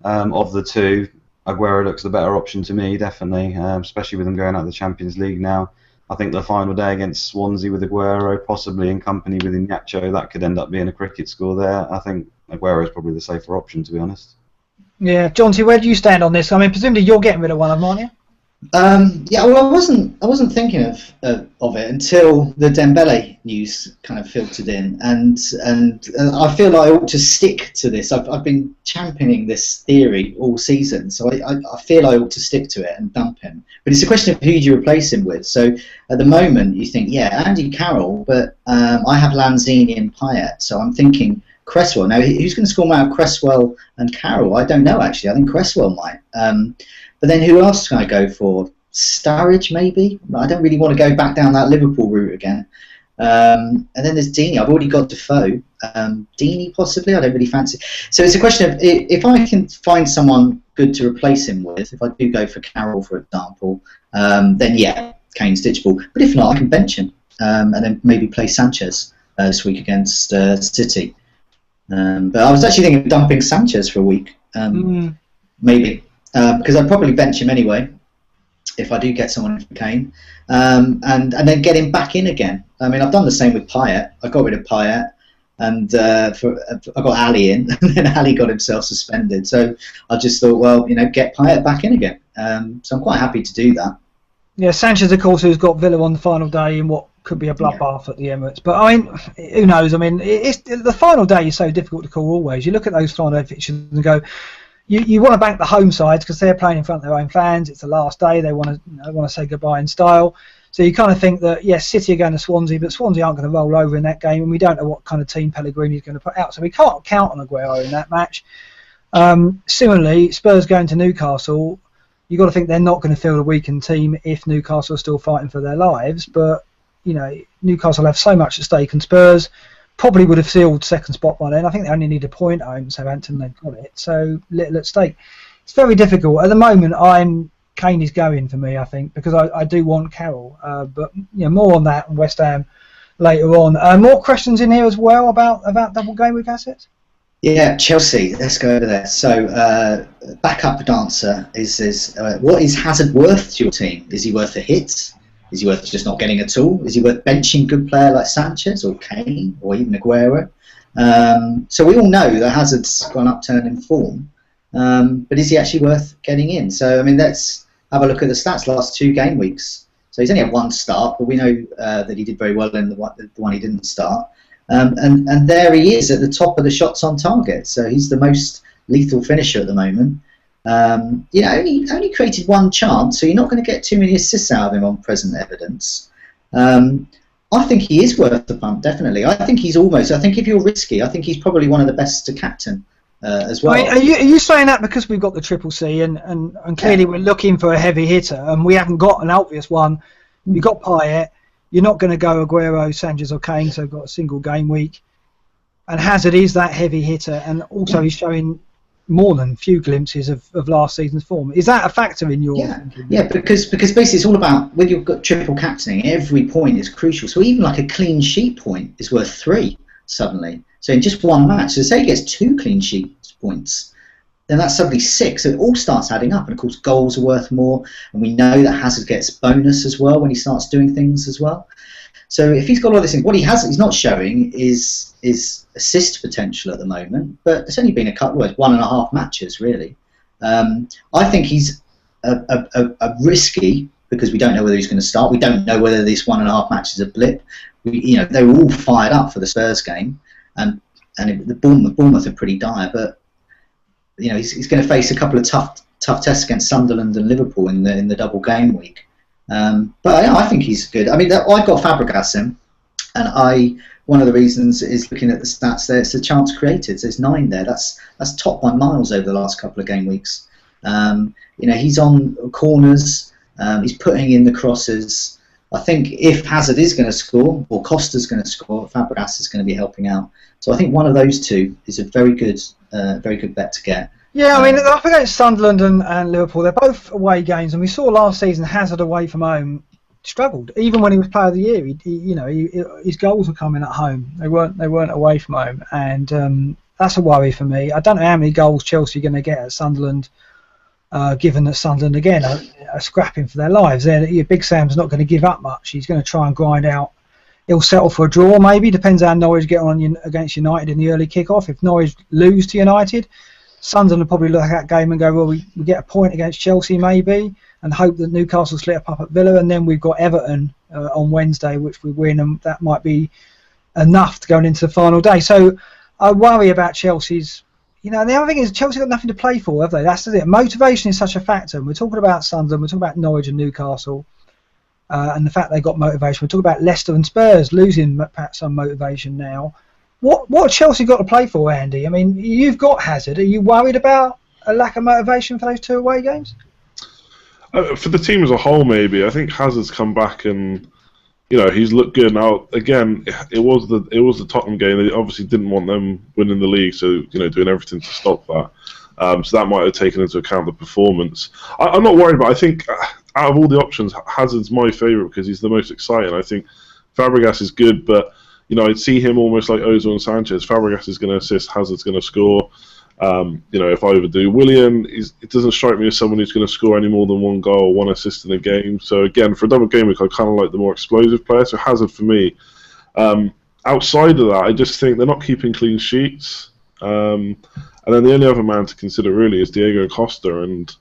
Of the two, Aguero looks the better option to me, definitely, especially with them going out of the Champions League now. I think the final day against Swansea with Aguero, possibly in company with Iñárritu, that could end up being a cricket score there. I think Aguero is probably the safer option, to be honest. Yeah, John, where do you stand on this? I mean, presumably you're getting rid of one of them, aren't you? Yeah, well, I wasn't thinking of it until the Dembele news kind of filtered in, and I feel like I ought to stick to this. I've been championing this theory all season, so I feel I ought to stick to it and dump him. But it's a question of who do you replace him with. So at the moment, you think, yeah, Andy Carroll, but I have Lanzini and Payet, so I'm thinking Cresswell. Now, who's going to score more out of Cresswell and Carroll? I don't know, actually. I think Cresswell might. But then who else can I go for? Sturridge, maybe? I don't really want to go back down that Liverpool route again. And then there's Deeney. I've already got Defoe. Deeney, possibly? I don't really fancy. So it's a question of if I can find someone good to replace him with, if I do go for Carroll, for example, then yeah, Kane's ditchable. But if not, I can bench him and then maybe play Sanchez this week against City. But I was actually thinking of dumping Sanchez for a week, maybe. Because I'd probably bench him anyway if I do get someone for Kane, and then get him back in again. I mean, I've done the same with Payet. I got rid of Payet, and I got Ali in, and then Ali got himself suspended. So I just thought, well, get Payet back in again. So I'm quite happy to do that. Yeah, Sanchez, of course, who's got Villa on the final day in what could be a bloodbath at the Emirates. But I mean, who knows? I mean, it's the final day is so difficult to call always. You look at those final day fixtures and go, You want to bank the home sides because they're playing in front of their own fans. It's the last day. They want to say goodbye in style. So you kind of think that, yes, City are going to Swansea, but Swansea aren't going to roll over in that game, and we don't know what kind of team Pellegrini is going to put out. So we can't count on Aguero in that match. Similarly, Spurs going to Newcastle, you've got to think they're not going to field a weakened team if Newcastle are still fighting for their lives. But, Newcastle have so much at stake, and Spurs probably would have sealed second spot by then. I think they only need a point at home, Southampton, they've got it. So little at stake. It's very difficult. At the moment, Kane is going for me, I think, because I do want Carroll. But more on that and West Ham later on. More questions in here as well about double game week assets? Yeah, Chelsea. Let's go over there. So backup answer is what is Hazard worth to your team? Is he worth a hit? Is he worth just not getting at all? Is he worth benching a good player like Sanchez or Kane or even Aguero? So we all know that Hazard's got an upturn in form, but is he actually worth getting in? So, I mean, let's have a look at the stats last 2 game weeks. So he's only had 1 start, but we know that he did very well in the one he didn't start. And there he is at the top of the shots on target. So he's the most lethal finisher at the moment. Only created 1 chance, so you're not going to get too many assists out of him on present evidence. I think he is worth the punt, definitely. I think if you're risky, I think he's probably one of the best to captain as well. Are you saying that because we've got the Triple C and clearly we're looking for a heavy hitter and we haven't got an obvious one? You've got Payet, you're not going to go Aguero, Sanchez or Kane, so you've got a single game week. And Hazard is that heavy hitter, and also he's showing more than few glimpses of last season's form. Is that a factor in your thinking? Yeah, because basically it's all about, when you've got triple captaining, every point is crucial. So even like a clean sheet point is worth 3 suddenly. So in just 1 match, so say he gets 2 clean sheet points, then that's suddenly 6. So it all starts adding up, and of course goals are worth more, and we know that Hazard gets bonus as well when he starts doing things as well. So if he's got all this thing, what he's not showing is assist potential at the moment, but it's only been a couple of 1.5 matches really. I think he's a risky, because we don't know whether he's going to start. We don't know whether this 1.5 matches is a blip. They were all fired up for the Spurs game, and the Bournemouth are pretty dire, but he's going to face a couple of tough tests against Sunderland and Liverpool in the double game week. But I think he's good. I mean, I've got Fabregas in, and one of the reasons is looking at the stats there. It's the chance created. So there's 9 there. That's top by miles over the last couple of game weeks. He's on corners. He's putting in the crosses. I think if Hazard is going to score, or Costa's going to score, Fabregas is going to be helping out. So I think one of those 2 is a very good bet to get. Yeah, I mean, up against Sunderland and Liverpool, they're both away games, and we saw last season Hazard away from home struggled. Even when he was Player of the Year, his goals were coming at home. They weren't away from home, and that's a worry for me. I don't know how many goals Chelsea are going to get at Sunderland, given that Sunderland again are scrapping for their lives. Big Sam's not going to give up much. He's going to try and grind out. He'll settle for a draw, maybe. Depends how Norwich get on against United in the early kick-off. If Norwich lose to United, Sunderland will probably look at that game and go, well, we get a point against Chelsea maybe, and hope that Newcastle slip up at Villa, and then we've got Everton on Wednesday, which we win, and that might be enough to go into the final day. So I worry about Chelsea's. And the other thing is Chelsea got nothing to play for, have they? That's it. Motivation is such a factor. And we're talking about Sunderland, we're talking about Norwich and Newcastle. And the fact they got motivation. We're talking about Leicester and Spurs losing perhaps some motivation now. What Chelsea got to play for, Andy? I mean, you've got Hazard. Are you worried about a lack of motivation for those 2 away games? For the team as a whole, maybe. I think Hazard's come back and he's looked good. Now again, it was the Tottenham game. They obviously didn't want them winning the league, so doing everything to stop that. So that might have taken into account the performance. I'm not worried, but I think out of all the options, Hazard's my favourite because he's the most exciting. I think Fabregas is good, but I'd see him almost like Ozil and Sanchez. Fabregas is going to assist, Hazard's going to score. If I overdo Willian, it doesn't strike me as someone who's going to score any more than 1 goal, 1 assist in a game. So again, for a double game week, I kind of like the more explosive player. So Hazard for me. Outside of that, I just think they're not keeping clean sheets. And then the only other man to consider really is Diego Costa, and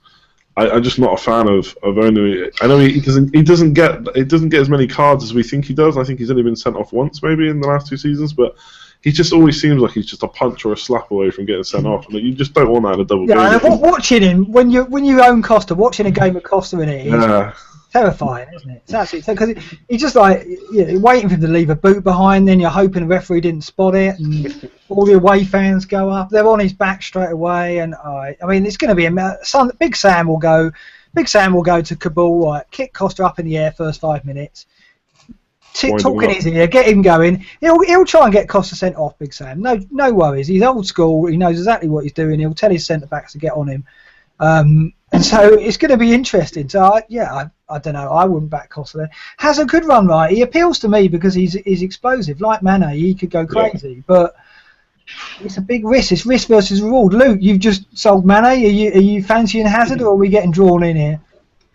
I'm just not a fan of only. I know he doesn't get as many cards as we think he does. I think he's only been sent off once maybe in the last 2 seasons, but he just always seems like he's just a punch or a slap away from getting sent off, and you just don't want that in a double game. Yeah, watching him when you own Costa, watching a game of Costa in it is terrifying, isn't it? It's absolutely because he's just like waiting for him to leave a boot behind. Then you're hoping the referee didn't spot it, and all the away fans go up. They're on his back straight away, and I mean it's going to be Big Sam will go to Kabul, right, kick Costa up in the air first 5 minutes. Talk in his ear, get him going. He'll try and get Costa sent off, Big Sam. No worries. He's old school. He knows exactly what he's doing. He'll tell his centre backs to get on him, and so it's going to be interesting. So I don't know. I wouldn't back Costa there. Has a good run, right? He appeals to me because he's explosive, like Mane. He could go crazy, but it's a big risk. It's risk versus reward. Luke, you've just sold Mane. Are you fancying Hazard, or are we getting drawn in here?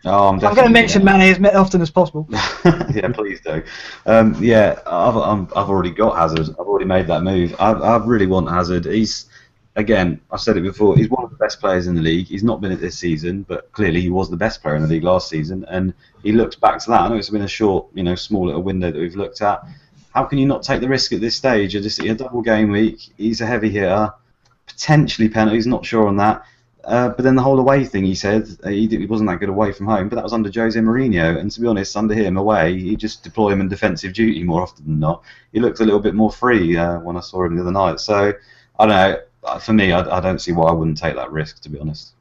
Oh, I'm going to mention Mane as often as possible. Yeah, please do. I've already got Hazard. I've already made that move. I really want Hazard. Again, I've said it before, he's one of the best players in the league. He's not been it this season, but clearly he was the best player in the league last season, and he looks back to that. I know it's been a short, small little window that we've looked at. How can you not take the risk at this stage? Just a double game week. He's a heavy hitter, potentially penalties. Not sure on that. But then the whole away thing, he said, he wasn't that good away from home, but that was under Jose Mourinho, and to be honest, under him away, he just deploy him in defensive duty more often than not. He looked a little bit more free when I saw him the other night. So, I don't know. For me, I don't see why I wouldn't take that risk, to be honest.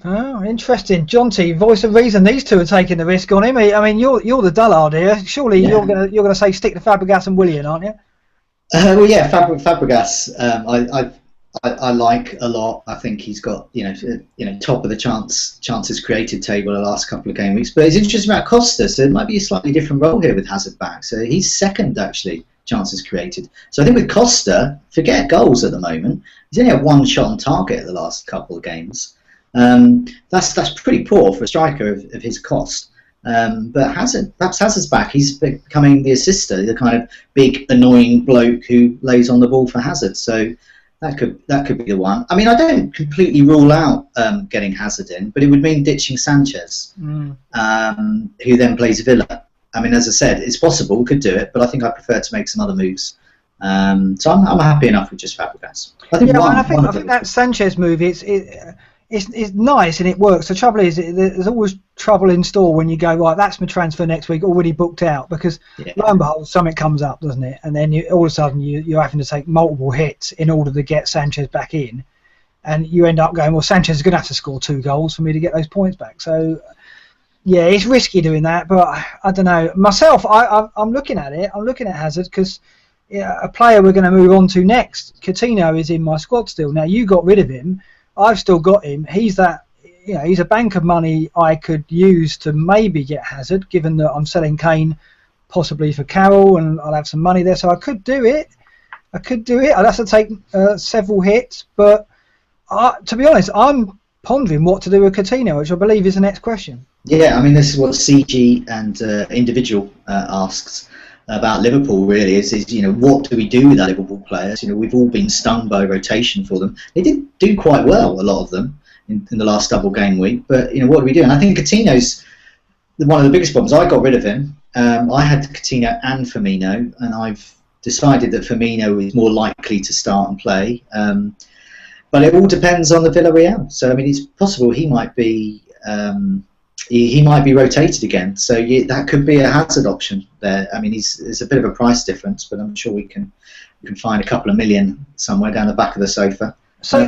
Oh, interesting. John T, voice of reason. These two are taking the risk on him. I mean, you're the dullard here. Surely you're gonna say stick to Fabregas and Willian, aren't you? Well, yeah, Fabregas. I like a lot. I think he's got top of the chances created table the last couple of game weeks. But it's interesting about Costa. So it might be a slightly different role here with Hazard back. So he's second actually chances created. So I think with Costa, forget goals at the moment. He's only had 1 shot on target at the last couple of games. That's pretty poor for a striker of his cost. But perhaps Hazard's back. He's becoming the assister, the kind of big annoying bloke who lays on the ball for Hazard. So that could be the one. I mean, I don't completely rule out getting Hazard in, but it would mean ditching Sanchez, who then plays Villa. I mean, as I said, it's possible, we could do it, but I think I prefer to make some other moves. So I'm happy enough with just Fabregas. I think that Sanchez move it's nice and it works. The trouble is, there's always trouble in store when you go, right, that's my transfer next week, already booked out, because lo and behold, something comes up, doesn't it? And then all of a sudden you're having to take multiple hits in order to get Sanchez back in, and you end up going, well, Sanchez is going to have to score 2 goals for me to get those points back. So yeah, it's risky doing that, but I don't know. Myself, I'm looking at it. I'm looking at Hazard because a player we're going to move on to next, Coutinho, is in my squad still. Now, you got rid of him. I've still got him. He's that he's a bank of money I could use to maybe get Hazard, given that I'm selling Kane possibly for Carroll, and I'll have some money there, so I could do it. I'd have to take several hits, but to be honest, I'm pondering what to do with Coutinho, which I believe is the next question. Yeah, I mean, this is what CG and Individual asks about Liverpool, really, is what do we do with our Liverpool players? We've all been stung by rotation for them. They did do quite well, a lot of them, in the last double game week, but, what do we do? And I think Coutinho's one of the biggest problems. I got rid of him. I had Coutinho and Firmino, and I've decided that Firmino is more likely to start and play. But it all depends on the Villarreal. So, I mean, it's possible he might be he might be rotated again. So that could be a Hazard option there. I mean, there's a bit of a price difference, but I'm sure we can find a couple of million somewhere down the back of the sofa. So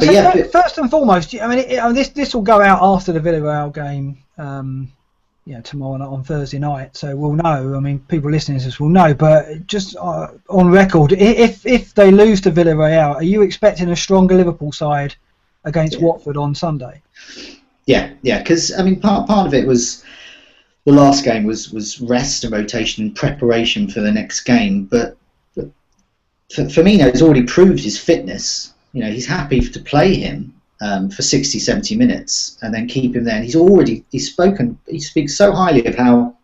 first and foremost, I mean, this will go out after the Villarreal game. Tomorrow night on Thursday night, so we'll know. I mean, people listening to this will know, but just on record, if they lose to Villarreal, are you expecting a stronger Liverpool side against Watford on Sunday? Yeah, because I mean, part of it was the last game was rest and rotation and preparation for the next game, but Firmino has already proved his fitness. He's happy to play him for 60, 70 minutes and then keep him there. And he speaks so highly of how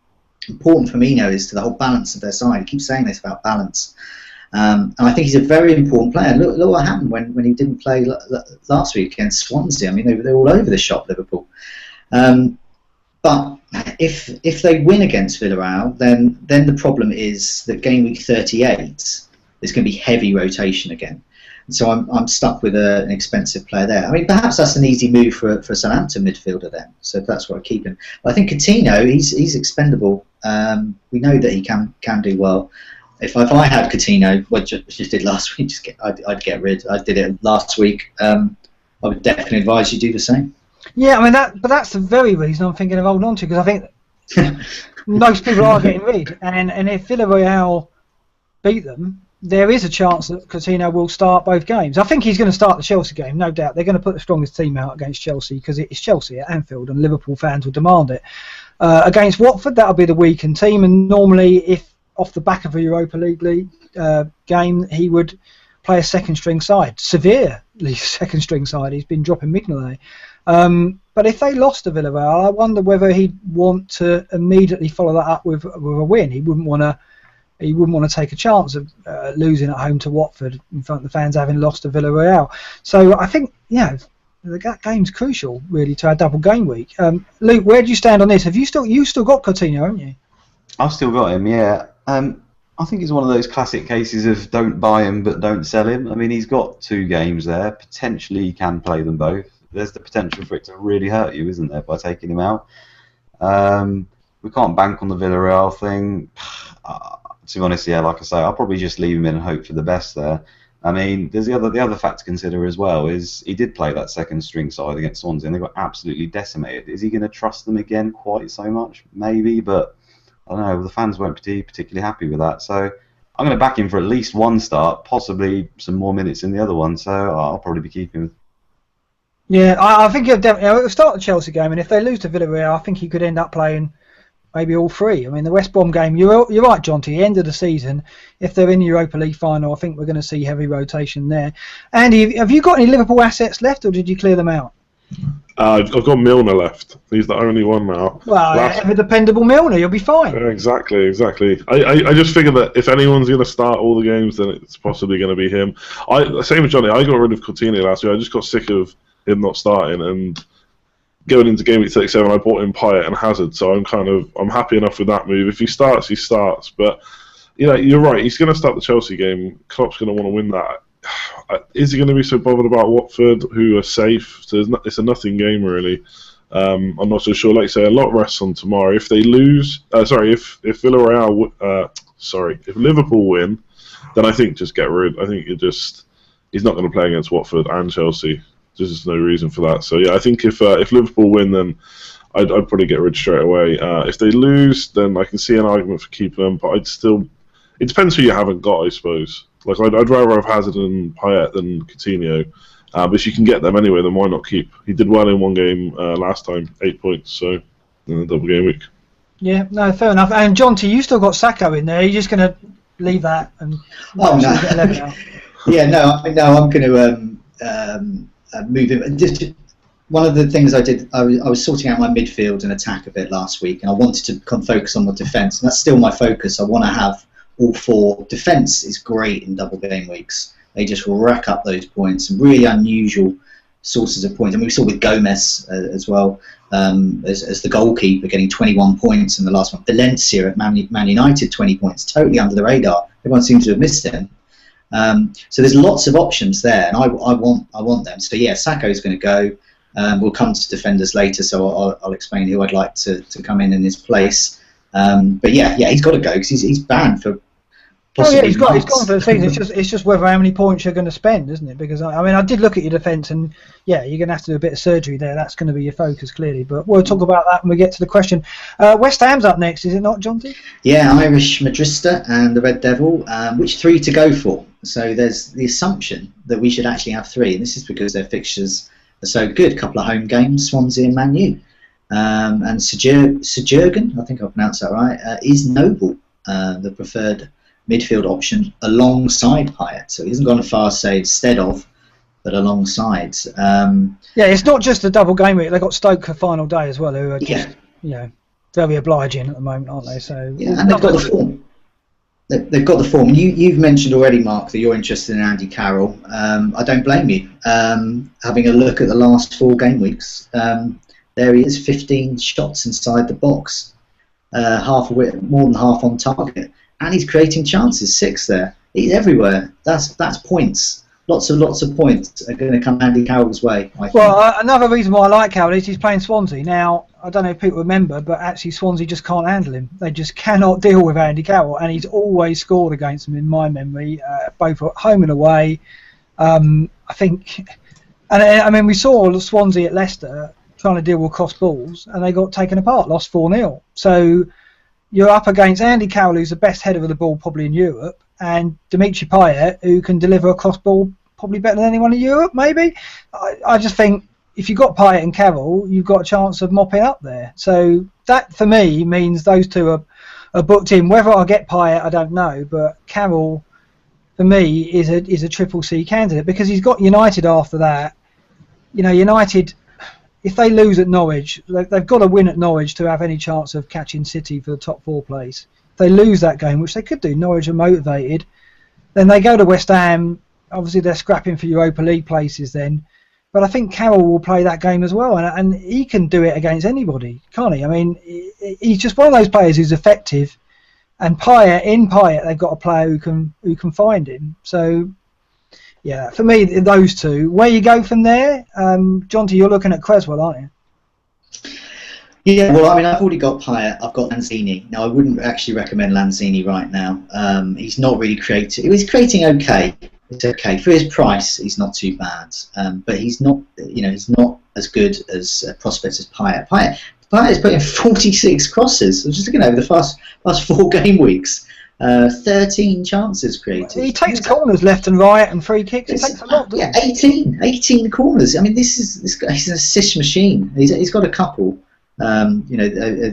important Firmino is to the whole balance of their side. He keeps saying this about balance. And I think he's a very important player. Look what happened when he didn't play last week against Swansea. I mean, they were all over the shop, Liverpool. But if they win against Villarreal, then the problem is that game week 38, there's going to be heavy rotation again. So I'm stuck with an expensive player there. I mean, perhaps that's an easy move for a Southampton midfielder then. So that's why I keep him. But I think Coutinho, he's expendable. We know that he can do well. If I had Coutinho, what I just did last week, I'd get rid. I did it last week. I would definitely advise you do the same. Yeah, I mean but that's the very reason I'm thinking of holding on to, because I think most people are getting rid, and if Villarreal beat them, there is a chance that Coutinho will start both games. I think he's going to start the Chelsea game, no doubt. They're going to put the strongest team out against Chelsea because it's Chelsea at Anfield and Liverpool fans will demand it. Against Watford, that'll be the weakened team, and normally if off the back of a Europa League game, he would play a second-string side, severely second-string side. He's been dropping Mignolet. But if they lost to Villarreal, I wonder whether he'd want to immediately follow that up with a win. He wouldn't want to take a chance of losing at home to Watford in front of the fans, having lost to Villarreal. So I think, that game's crucial really to our double game week. Luke, where do you stand on this? Have you still got Coutinho, haven't you? I've still got him, yeah. I think it's one of those classic cases of don't buy him but don't sell him. I mean, he's got 2 games there. Potentially he can play them both. There's the potential for it to really hurt you, isn't there, by taking him out. We can't bank on the Villarreal thing. To be honest, like I say, I'll probably just leave him in and hope for the best there. I mean, there's the other fact to consider as well is he did play that second string side against Swansea and they got absolutely decimated. Is he going to trust them again quite so much? Maybe, but I don't know. The fans weren't particularly happy with that. So I'm going to back him for at least one start, possibly some more minutes in the other one. So I'll probably be keeping him. Yeah, I think he'll definitely start the Chelsea game, and if they lose to Villarreal, I think he could end up playing maybe all 3. I mean, the West Brom game, you're right, John, to the end of the season, if they're in the Europa League final, I think we're going to see heavy rotation there. Andy, have you got any Liverpool assets left, or did you clear them out? I've got Milner left. He's the only one now. Well, have a dependable Milner, you'll be fine. Exactly. I just figured that if anyone's going to start all the games, then it's possibly going to be him. Same as Johnny, I got rid of Coutinho last year. I just got sick of him not starting, and going into game week 37, I bought in Payet and Hazard, so I'm happy enough with that move. If he starts, he starts. But you're right. He's going to start the Chelsea game. Klopp's going to want to win that. Is he going to be so bothered about Watford, who are safe? So it's a nothing game really. I'm not so sure. Like you say, a lot rests on tomorrow. If they lose, if Villarreal, if Liverpool win, then I think just get rid. I think he's not going to play against Watford and Chelsea. There's just no reason for that. So yeah, I think if Liverpool win, then I'd probably get rid straight away. If they lose, then I can see an argument for keeping them, but it depends who you haven't got, I suppose. Like I'd rather have Hazard and Payet than Coutinho. But if you can get them anyway, then why not keep? He did well in one game last time, 8 points, so in the double game week. Yeah, no, fair enough. And John T, you still got Sacco in there. You're just going to leave that and get 11 out. Yeah, I'm going to move him. Just one of the things I did, I was sorting out my midfield and attack a bit last week, and I wanted to focus on the defence, and that's still my focus. I want to have all four. Defence is great in double game weeks. They just rack up those points, and really unusual sources of points. And we saw with Gomez as well, as the goalkeeper, getting 21 points in the last one. Valencia at Man United, 20 points, totally under the radar. Everyone seems to have missed him. So there's lots of options there, and I want them. So yeah, Sacco's going to go. We'll come to defenders later, so I'll explain who I'd like to come in his place. But yeah, he's got to go because he's banned for. Oh yeah, he's gone for the season. It's just whether how many points you're going to spend, isn't it? Because I did look at your defence, and yeah, you're going to have to do a bit of surgery there. That's going to be your focus clearly. But we'll talk about that when we get to the question. West Ham's up next, is it not, Jonty? Yeah, Irish Madrista and the Red Devil. Which three to go for? So there's the assumption that we should actually have three, and this is because their fixtures are so good. A couple of home games, Swansea and Man U. And Sejurgen, I think I pronounced that right, is Noble, the preferred midfield option alongside Payet. So he hasn't gone as far as say instead of, but alongside. Yeah, it's not just a double game week. They've got Stoke for final day as well, who are just very obliging at the moment, aren't they? So yeah, and they've got the form. They've got the form. And you've mentioned already, Mark, that you're interested in Andy Carroll. I don't blame you. Having a look at the last 4 game weeks, there he is, 15 shots inside the box, half of it, more than half on target. And he's creating chances, 6 there. He's everywhere. That's points. Lots of points are going to come Andy Carroll's way, I think. Well, another reason why I like Carroll is he's playing Swansea. Now, I don't know if people remember, but actually Swansea just can't handle him. They just cannot deal with Andy Carroll, and he's always scored against them in my memory, both at home and away. I think, and we saw Swansea at Leicester trying to deal with cross balls, and they got taken apart, lost 4-0. So you're up against Andy Carroll, who's the best header of the ball probably in Europe, and Dimitri Payet, who can deliver a cross ball probably better than anyone in Europe, maybe. I just think if you've got Payet and Carroll, you've got a chance of mopping up there. So that, for me, means those two are booked in. Whether I get Payet, I don't know, but Carroll, for me, is a triple C candidate because he's got United after that. You know, United, if they lose at Norwich, they've got to win at Norwich to have any chance of catching City for the top 4 place. If they lose that game, which they could do, Norwich are motivated, then they go to West Ham. Obviously, they're scrapping for Europa League places then. But I think Carroll will play that game as well, and he can do it against anybody, can't he? I mean, he's just one of those players who's effective. And Payet, they've got a player who can find him. So, yeah, for me, those two. Where you go from there, Jonty, you're looking at Cresswell, aren't you? Yeah, well, I mean, I've already got Payet. I've got Lanzini. Now, I wouldn't actually recommend Lanzini right now. He's not really creating. He's creating okay. It's okay for his price. He's not too bad, but he's not. He's not as good as prospect as Payet. Payet's put in 46 crosses. I'm just looking over the last 4 game weeks. 13 chances created. He takes corners left and right and free kicks. He takes a lot. Yeah, 18 corners. I mean, this guy's an assist machine. He's got a couple. Over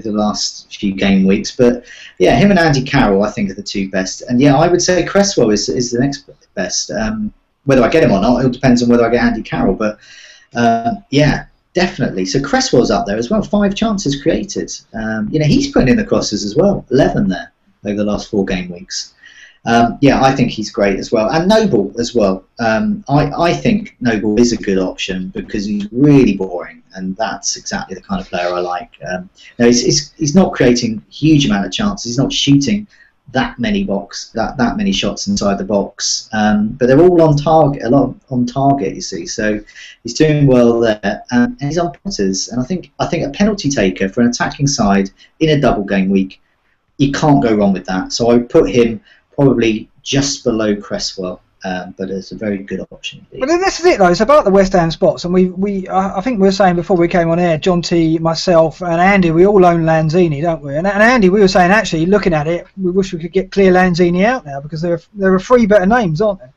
the last few game weeks, but yeah, him and Andy Carroll, I think, are the 2 best. And yeah, I would say Cresswell is the next best. Whether I get him or not, it depends on whether I get Andy Carroll. But yeah, definitely. So Cresswell's up there as well. 5 chances created. He's putting in the crosses as well. 11 there over the last 4 game weeks. Yeah, I think he's great as well, and Noble as well. I think Noble is a good option because he's really boring, and that's exactly the kind of player I like. He's not creating a huge amount of chances. He's not shooting that many shots inside the box, but they're all on target. A lot on target, you see. So he's doing well there, and he's on pointers. And I think a penalty taker for an attacking side in a double game week, you can't go wrong with that. So I would put him probably just below Cresswell, but it's a very good option. But this is it, though. It's about the West Ham spots, and I think we were saying before we came on air, John T, myself, and Andy, we all own Lanzini, don't we? And Andy, we were saying actually, looking at it, we wish we could get clear Lanzini out now because there are 3 better names, aren't there?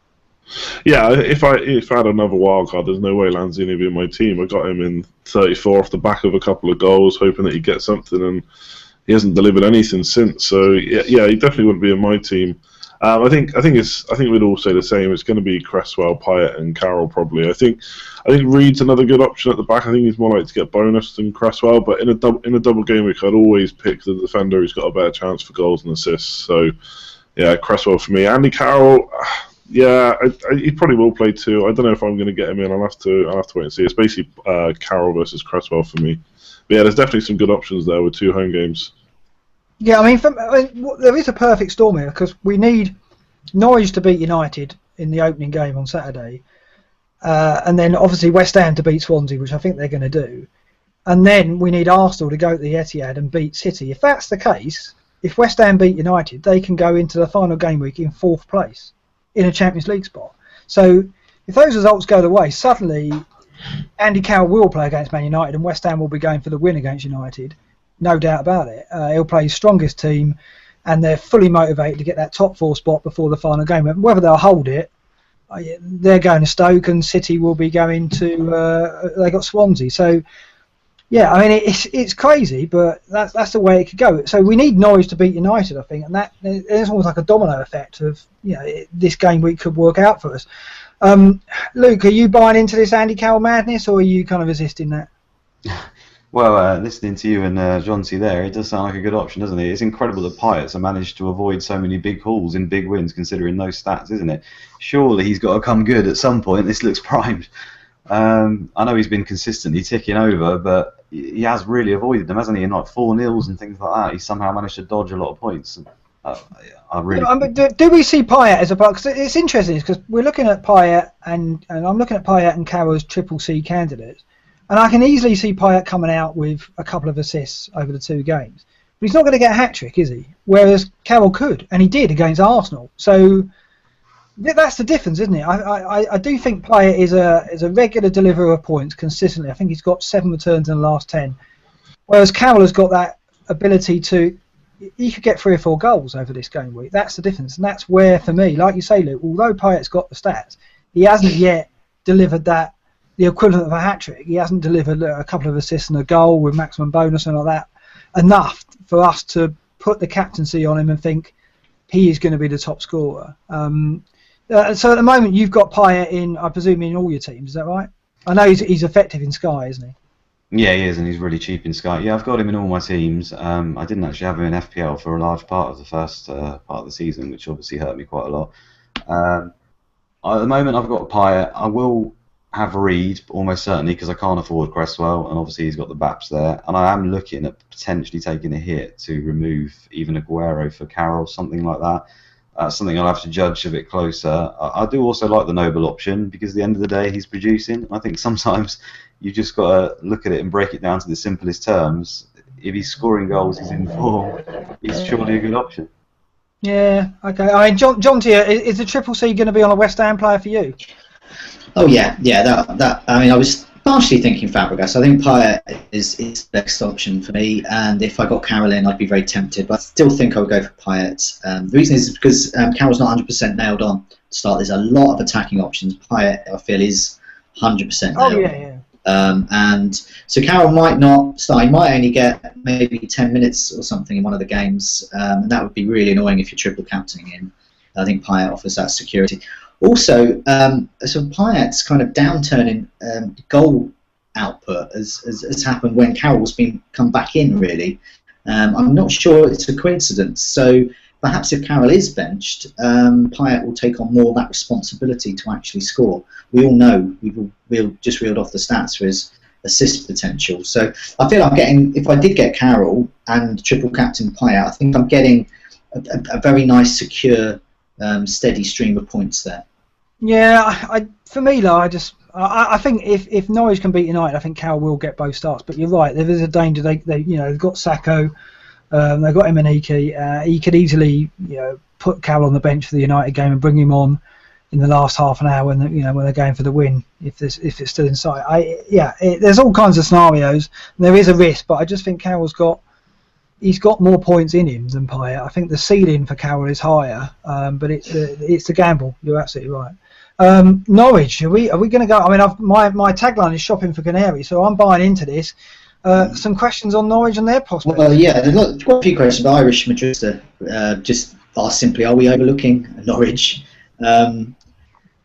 Yeah, if I had another wild card, there's no way Lanzini would be in my team. I got him in 34 off the back of a couple of goals, hoping that he'd get something, and he hasn't delivered anything since. So yeah, he definitely wouldn't be in my team. I think we'd all say the same. It's going to be Cresswell, Payet, and Carroll probably. I think Reed's another good option at the back. I think he's more likely to get bonus than Cresswell. But in a double game week, I'd always pick the defender who's got a better chance for goals and assists. So yeah, Cresswell for me. Andy Carroll, yeah, he probably will play too. I don't know if I'm going to get him in. I'll have to wait and see. It's basically Carroll versus Cresswell for me. But yeah, there's definitely some good options there with 2 home games. Yeah, there is a perfect storm here because we need Norwich to beat United in the opening game on Saturday, and then obviously West Ham to beat Swansea, which I think they're going to do, and then we need Arsenal to go to the Etihad and beat City. If that's the case, if West Ham beat United, they can go into the final game week in 4th place in a Champions League spot. So if those results go the way, suddenly Andy Carroll will play against Man United and West Ham will be going for the win against United. No doubt about it. He'll play his strongest team, and they're fully motivated to get that top 4 spot before the final game. Whether they'll hold it, they're going to Stoke, and City will be going to. They got Swansea. So, yeah, I mean it's crazy, but that's the way it could go. So we need Norwich to beat United, I think, and that it's almost like a domino effect of this game week could work out for us. Luke, are you buying into this Andy Carroll madness, or are you kind of resisting that? Well, listening to you and Jonty there, it does sound like a good option, doesn't it? It's incredible that Payet has managed to avoid so many big hauls in big wins, considering those stats, isn't it? Surely he's got to come good at some point. This looks primed. I know he's been consistently ticking over, but he has really avoided them, hasn't he? In like 4-0s and things like that, he's somehow managed to dodge a lot of points. I really. Do we see Payet as a because it's interesting because we're looking at Payet and I'm looking at Payet and Carroll as triple C candidates. And I can easily see Payet coming out with a couple of assists over the 2 games. But he's not going to get a hat-trick, is he? Whereas Carroll could, and he did against Arsenal. So that's the difference, isn't it? I do think Payet is a regular deliverer of points consistently. I think he's got 7 returns in the last 10. Whereas Carroll has got that ability to... He could get 3 or 4 goals over this game week. That's the difference. And that's where, for me, like you say, Luke, although Payet's got the stats, he hasn't yet delivered the equivalent of a hat-trick. He hasn't delivered a couple of assists and a goal with maximum bonus and all that, enough for us to put the captaincy on him and think he is going to be the top scorer. So at the moment you've got Payet in, I presume, in all your teams, is that right? I know he's effective in Sky, isn't he? Yeah, he is, and he's really cheap in Sky. Yeah, I've got him in all my teams. I didn't actually have him in FPL for a large part of the first part of the season, which obviously hurt me quite a lot. At the moment I've got Payet. I will have Reed almost certainly because I can't afford Cresswell, and obviously he's got the Baps there, and I am looking at potentially taking a hit to remove even Aguero for Carroll, something like that. Something I'll have to judge a bit closer. I do also like the Noble option because at the end of the day he's producing. I think sometimes you just got to look at it and break it down to the simplest terms. If he's scoring goals, he's in form, he's surely a good option. Yeah, okay. I mean, John Tier, is the Triple C going to be on a West Ham player for you? Oh yeah. That. I mean, I was partially thinking Fabregas. I think Payet is the best option for me, and if I got Carroll in, I'd be very tempted. But I still think I would go for Payet. The reason is because Carroll's not 100% nailed on to start. There's a lot of attacking options. Payet, I feel, is 100% nailed on. Yeah. And so Carroll might not start. He might only get maybe 10 minutes or something in one of the games, and that would be really annoying if you're triple captaining him. I think Payet offers that security. Also, so Payet's kind of downturn in goal output has happened when Carroll's come back in, really. I'm not sure it's a coincidence. So perhaps if Carroll is benched, Payet will take on more of that responsibility to actually score. We all know, we've just reeled off the stats for his assist potential. So I feel I'm getting, if I did get Carroll and triple captain Payet, I think I'm getting a very nice, secure, steady stream of points there. Yeah, for me, though, I think if Norwich can beat United, I think Carroll will get both starts. But you're right, there is a danger. They've got Sacco, they've got Emenike. He could easily put Carroll on the bench for the United game and bring him on in the last half an hour when they're going for the win if it's still in sight. There's all kinds of scenarios. There is a risk, but I just think Carroll's got more points in him than Payet. I think the ceiling for Carroll is higher, but it's a gamble. You're absolutely right. Norwich, are we going to go? I mean, my tagline is shopping for Canary, so I'm buying into this. Some questions on Norwich and their prospects. Well, yeah, there's quite a few questions. But Irish Madrista just asked simply, are we overlooking Norwich?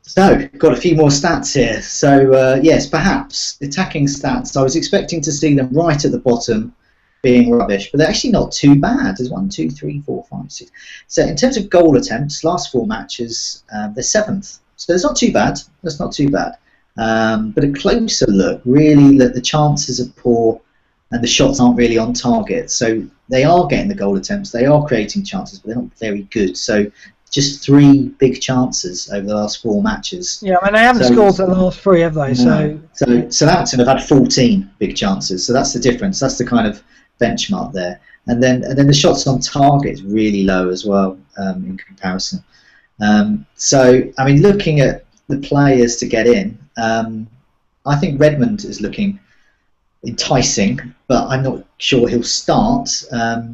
So, got a few more stats here. So, yes, perhaps attacking stats. I was expecting to see them right at the bottom being rubbish, but they're actually not too bad. There's 1, 2, 3, 4, 5, 6. So, in terms of goal attempts, last 4 matches, they're 7th. So, it's not too bad. That's not too bad. But a closer look, really, the chances are poor and the shots aren't really on target. So, they are getting the goal attempts. They are creating chances, but they're not very good. So, just 3 big chances over the last 4 matches. Yeah, I mean, they haven't scored the last 3, have they? No. So Southampton have had 14 big chances. So that's the difference. That's the kind of benchmark there. And then the shots on target is really low as well in comparison. So I mean, looking at the players to get in, I think Redmond is looking enticing, but I'm not sure he'll start.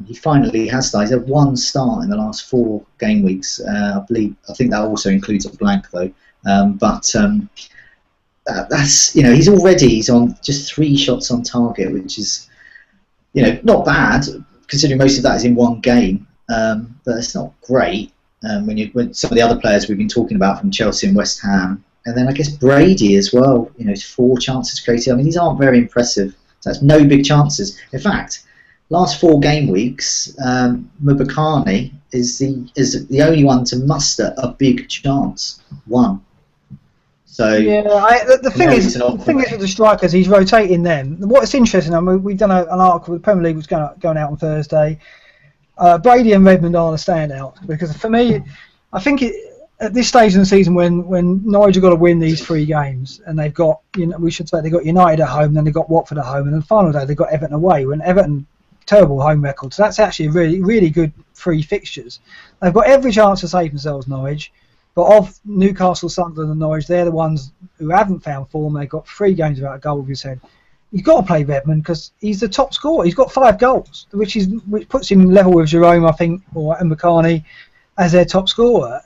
He finally has started. He's had 1 start in the last 4 game weeks. I think that also includes a blank though. That's he's on just 3 shots on target, which is not bad considering most of that is in 1 game. But it's not great when some of the other players we've been talking about from Chelsea and West Ham. And then I guess Brady as well, 4 chances created. I mean, these aren't very impressive. So that's no big chances. In fact, last 4 game weeks, Mubakani is the only one to muster a big chance. 1. So yeah, the thing is with the strikers, he's rotating them. What's interesting, I mean, we've done an article. The Premier League was going out on Thursday. Brady and Redmond are the standout because for me, I think at this stage in the season when Norwich have got to win these 3 games and they've got, we should say they've got United at home, then they've got Watford at home, and then the final day they've got Everton away. When Everton, terrible home record, so that's actually a really, really good 3 fixtures. They've got every chance to save themselves, Norwich, but of Newcastle, Sunderland and Norwich, they're the ones who haven't found form. They've got 3 games without a goal, as you said. You've got to play Redmond because he's the top scorer. He's got 5 goals, which puts him level with Jerome, I think, and McCartney as their top scorer.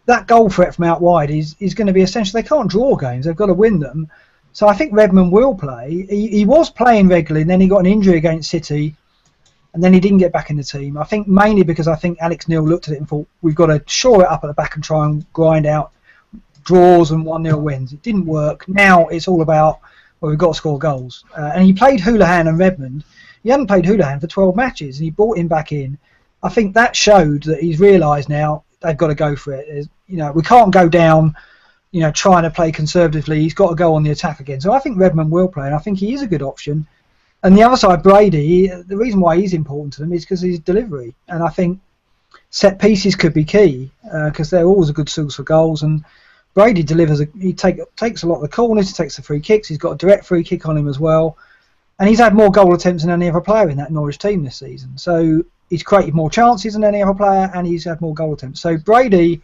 That goal threat from out wide is going to be essential. They can't draw games; they've got to win them. So I think Redmond will play. He was playing regularly, and then he got an injury against City, and then he didn't get back in the team. I think mainly because I think Alex Neil looked at it and thought, we've got to shore it up at the back and try and grind out draws and 1-0 wins. It didn't work. Now it's all about, well, we've got to score goals. And he played Houlihan and Redmond. He hadn't played Houlihan for 12 matches, and he brought him back in. I think that showed that he's realised now they've got to go for it. We can't go down, trying to play conservatively. He's got to go on the attack again. So I think Redmond will play, and I think he is a good option. And the other side, Brady, the reason why he's important to them is because of his delivery. And I think set pieces could be key because they're always a good source for goals. And Brady delivers. He takes a lot of the corners. He takes the free kicks. He's got a direct free kick on him as well. And he's had more goal attempts than any other player in that Norwich team this season. So he's created more chances than any other player, and he's had more goal attempts. So Brady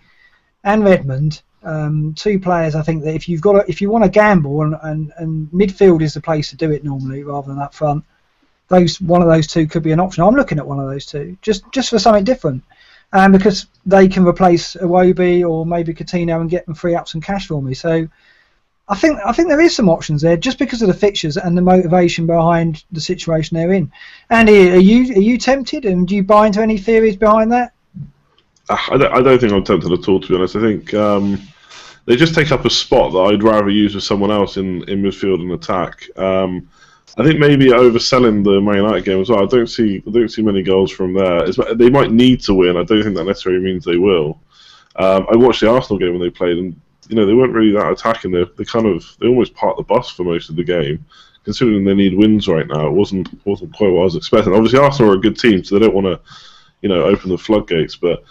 and Redmond, 2 players. I think that if you want to gamble, and midfield is the place to do it normally rather than up front. One of those 2 could be an option. I'm looking at one of those 2 just for something different, because they can replace Iwobi or maybe Coutinho and get them free up some cash for me. So I think there is some options there just because of the fixtures and the motivation behind the situation they're in. Andy, are you tempted, and do you buy into any theories behind that? I don't think I'm tempted at all, to be honest. I think they just take up a spot that I'd rather use with someone else in midfield and attack. I think maybe overselling the Man United game as well. I don't see many goals from there. They might need to win. I don't think that necessarily means they will. I watched the Arsenal game when they played, and they weren't really that attacking. They almost parked the bus for most of the game. Considering they need wins right now, it wasn't quite what I was expecting. Obviously, Arsenal are a good team, so they don't want to, open the floodgates. But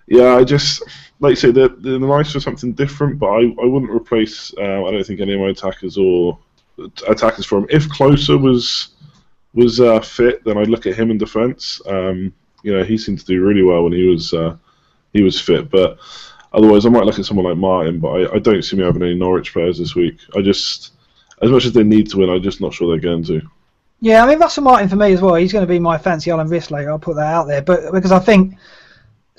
yeah, I just like you say they're nice for something different. But I wouldn't replace. I don't think any of my attackers for him. If Closer was fit, then I'd look at him in defence. He seemed to do really well when he was fit. But otherwise, I might look at someone like Martin. But I don't see me having any Norwich players this week. As much as they need to win, I'm just not sure they're going to. Yeah, I mean, Russell Martin for me as well. He's going to be my fancy Alan Risley. I'll put that out there. But because I think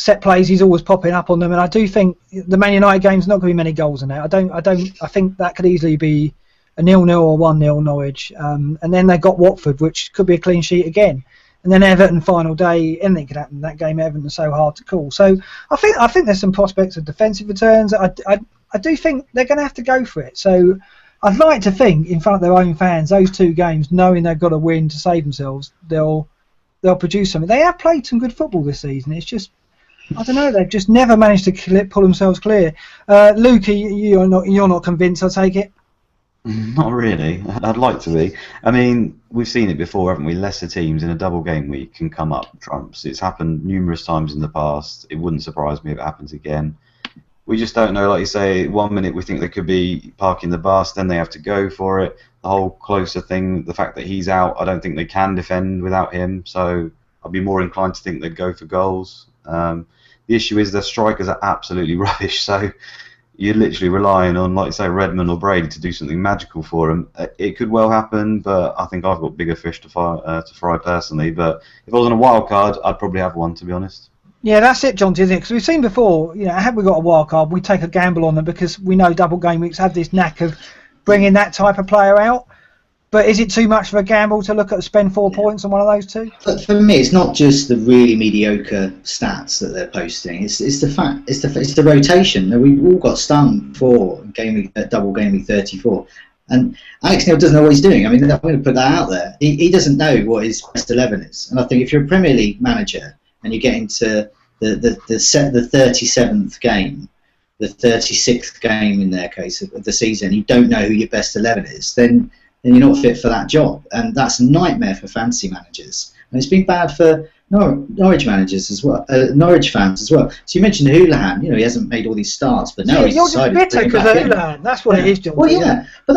set plays, he's always popping up on them, and I do think the Man United game's not going to be many goals in there. I think that could easily be a 0-0 or 1-0 Norwich, and then they got Watford, which could be a clean sheet again. And then Everton final day, anything could happen. That game, Everton, is so hard to call. So I think there's some prospects of defensive returns. I do think they're going to have to go for it. So I'd like to think, in front of their own fans, those 2 games, knowing they've got to win to save themselves, they'll produce something. They have played some good football this season. It's just, I don't know, they've just never managed to pull themselves clear. Luke, you're not convinced, I take it? Not really. I'd like to be. I mean, we've seen it before, haven't we? Leicester teams in a double game week can come up trumps. It's happened numerous times in the past. It wouldn't surprise me if it happens again. We just don't know. Like you say, 1 minute we think they could be parking the bus, then they have to go for it. The whole closer thing, the fact that he's out, I don't think they can defend without him. So I'd be more inclined to think they'd go for goals. The issue is their strikers are absolutely rubbish. So you're literally relying on, like you say, Redmond or Brady to do something magical for them. It could well happen, but I think I've got bigger fish to fry personally. But if I was on a wild card, I'd probably have one, to be honest. Yeah, that's it, John, isn't it? Because we've seen before, had we got a wild card, we take a gamble on them because we know double game weeks have this knack of bringing that type of player out. But is it too much of a gamble to look at spend 4 points on one of those 2? But for me, it's not just the really mediocre stats that they're posting. It's the rotation. We've all got stung for double game week 34, and Alex Neil doesn't know what he's doing. I mean, I'm going to put that out there. He doesn't know what his best 11 is, and I think if you're a Premier League manager and you get into the 37th game, the 36th game in their case of the season, you don't know who your best 11 is, then you're not fit for that job, and that's a nightmare for fantasy managers. And it's been bad for Norwich managers as well, Norwich fans as well. So you mentioned Houlihan, he hasn't made all these starts, but now he's decided to bring back in. Houlihan. That's what it is, John. Well, yeah, but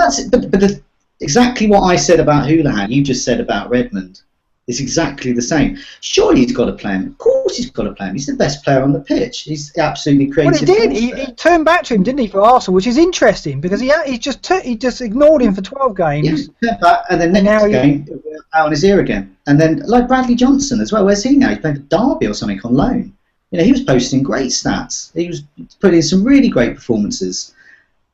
exactly what I said about Houlihan, you just said about Redmond. It's exactly the same. Surely he's got to play him. Of course he's got to play him. He's the best player on the pitch. He's absolutely creative. Well, he did. He turned back to him, didn't he, for Arsenal, which is interesting because he just ignored him for 12 games. Yeah, and then next game, out on his ear again. And then, like Bradley Johnson as well, where's he now? He's playing for Derby or something on loan. He was posting great stats. He was putting in some really great performances.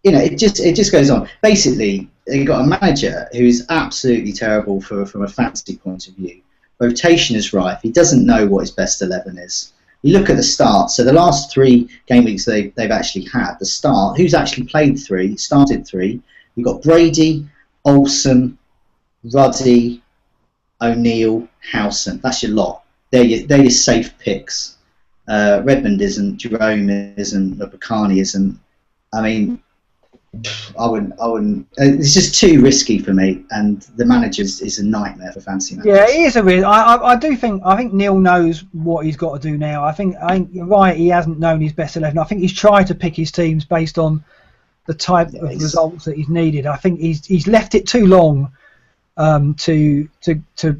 It just goes on. Basically, you've got a manager who's absolutely terrible from a fantasy point of view. Rotation is rife. He doesn't know what his best 11 is. You look at the start. So the last 3 game weeks they've actually had, the start, who's actually started 3. You've got Brady, Olsen, Ruddy, O'Neill, Howson. That's your lot. They're your safe picks. Redmond isn't, Jerome isn't, Bacani isn't. I mean, I wouldn't. It's just too risky for me, and the manager is a nightmare for fantasy managers. Yeah, he is a risk. I think Neil knows what he's got to do now. I think you're right. He hasn't known his best 11. I think he's tried to pick his teams based on the type of results that he's needed. I think he's left it too long to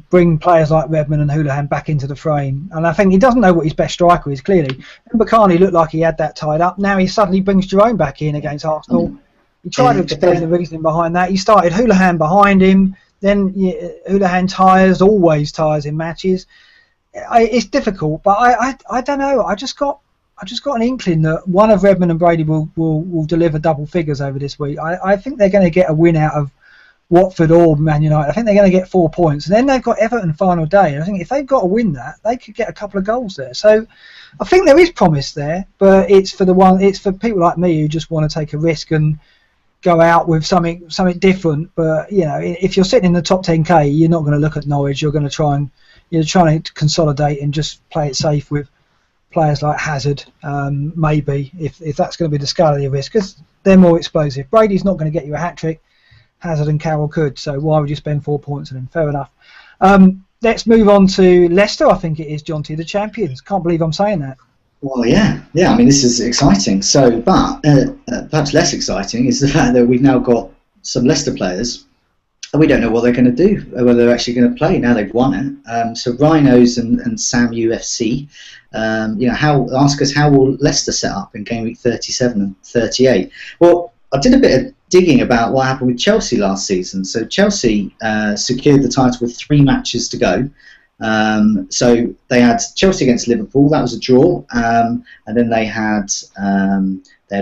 bring players like Redmond and Houlihan back into the frame, and I think he doesn't know what his best striker is. Clearly, and Bacani looked like he had that tied up. Now he suddenly brings Jerome back in against Arsenal. He tried to explain the reasoning behind that. He started Houlihan behind him. Then Houlihan always tires in matches. It's difficult, but I don't know. I just got an inkling that one of Redmond and Brady will deliver double figures over this week. I think they're going to get a win out of Watford or Man United. I think they're going to get 4 points, and then they've got Everton final day. And I think if they've got to win that, they could get a couple of goals there. So I think there is promise there, but it's for people like me who just want to take a risk and go out with something different. But if you're sitting in the top 10k, you're not going to look at Norwich. You're going to trying to consolidate and just play it safe with players like Hazard, maybe if that's going to be the scale of the risk, because they're more explosive. Brady's not going to get you a hat trick. Hazard and Carroll could, so why would you spend 4 points on him? Fair enough. Let's move on to Leicester. I think it is, John T, the champions. Can't believe I'm saying that. Well, yeah. I mean, this is exciting. So, but perhaps less exciting is the fact that we've now got some Leicester players, and we don't know what they're going to do, whether they're actually going to play. Now they've won it. So, Rhinos and Sam UFC, ask us how will Leicester set up in game week 37 and 38. Well, I did a bit of digging about what happened with Chelsea last season. So Chelsea secured the title with 3 matches to go. So they had Chelsea against Liverpool, that was a draw, and then they had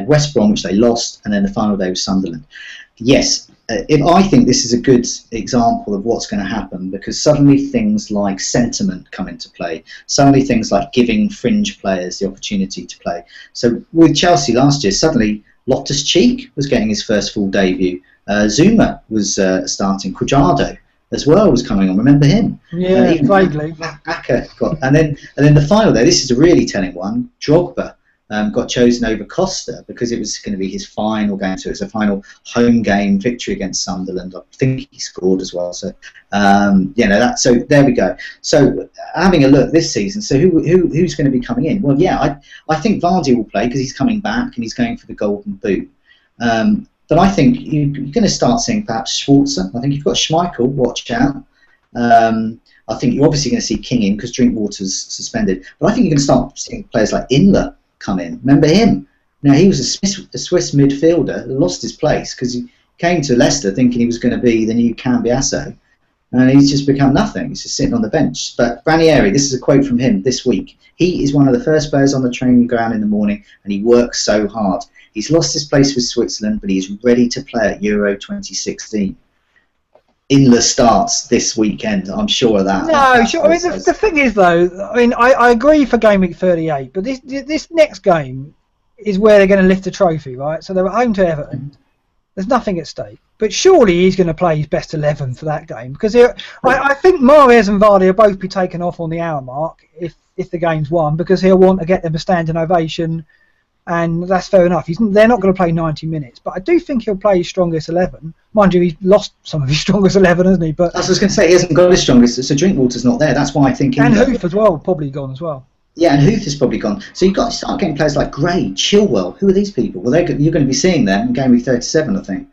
West Brom, which they lost, and then the final day was Sunderland. Yes, I think this is a good example of what's going to happen, because suddenly things like sentiment come into play. Suddenly things like giving fringe players the opportunity to play. So with Chelsea last year, suddenly Loftus-Cheek was getting his first full debut. Zuma was starting. Cuadrado as well was coming on. Remember him? Yeah, vaguely. Aka got, and then the final there. This is a really telling one. Drogba got chosen over Costa because it was going to be his final game. So it's a final home game victory against Sunderland. I think he scored as well. So So there we go. So having a look this season. So who's going to be coming in? Well, yeah, I think Vardy will play because he's coming back and he's going for the Golden Boot. But I think you're going to start seeing perhaps Schwarzer. I think you've got Schmeichel, watch out. I think you're obviously going to see King in because Drinkwater's suspended. But I think you're going to start seeing players like Inler come in. Remember him? Now, he was a Swiss midfielder, lost his place because he came to Leicester thinking he was going to be the new Cambiasso. And he's just become nothing. He's just sitting on the bench. But Ranieri, this is a quote from him this week. He is one of the first players on the training ground in the morning, and he works so hard. He's lost his place with Switzerland, but he's ready to play at Euro 2016. Inler starts this weekend, I'm sure of that. No, sure. I mean, the thing is, though, I mean, I agree for game week 38, but this next game is where they're going to lift the trophy, right? So they're at home to Everton. There's nothing at stake. But surely he's going to play his best 11 for that game, because I think Mahrez and Vardy will both be taken off on the hour mark if the game's won, because he'll want to get them a standing ovation. And that's fair enough. They're not going to play 90 minutes, but I do think he'll play his strongest 11. Mind you, he's lost some of his strongest 11, hasn't he? But that's what I was going to say. He hasn't got his strongest. So Drinkwater's not there. That's why I think. And Huth as well, probably gone as well. Yeah, and Huth is probably gone. So you've got to start getting players like Gray, Chilwell. Who are these people? Well, you're going to be seeing them in game week 37, I think.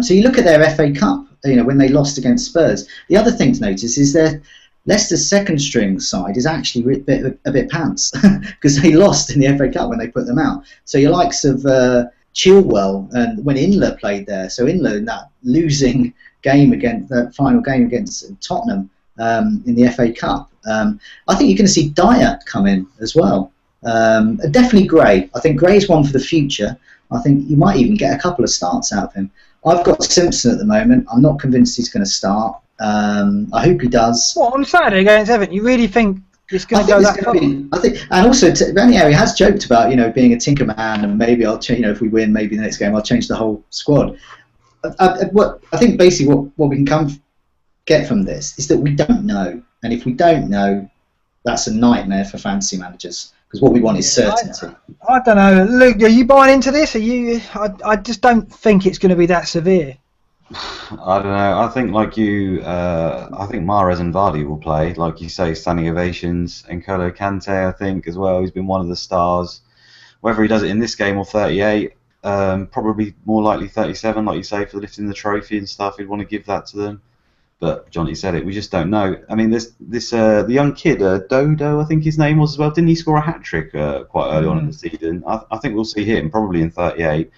So you look at their FA Cup. When they lost against Spurs. The other thing to notice is that Leicester's second string side is actually a bit pants because they lost in the FA Cup when they put them out. So your likes of Chilwell and when Inler played there, so Inler in that losing game against the final game against Tottenham in the FA Cup, I think you're going to see Dyer come in as well. Definitely Gray. I think Gray's one for the future. I think you might even get a couple of starts out of him. I've got Simpson at the moment. I'm not convinced he's going to start. I hope he does. What, on Saturday against Everton? You really think it's going to go that far? I think, and also Ranieri has joked about being a tinker man, and maybe I'll change. If we win, maybe the next game I'll change the whole squad. I think basically what we can get from this is that we don't know, and if we don't know, that's a nightmare for fantasy managers. Because what we want is certainty. I don't know. Luke, are you buying into this? Are you? I just don't think it's going to be that severe. I don't know. I think like you, I think Mahrez and Vardy will play. Like you say, standing ovations. N'Golo Kante, I think, as well. He's been one of the stars. Whether he does it in this game or 38, probably more likely 37, like you say, for lifting the trophy and stuff. He'd want to give that to them. But Johnny said it. We just don't know. I mean, the young kid, Dodo, I think his name was as well. Didn't he score a hat trick quite early on in the season? I think we'll see him probably in 38.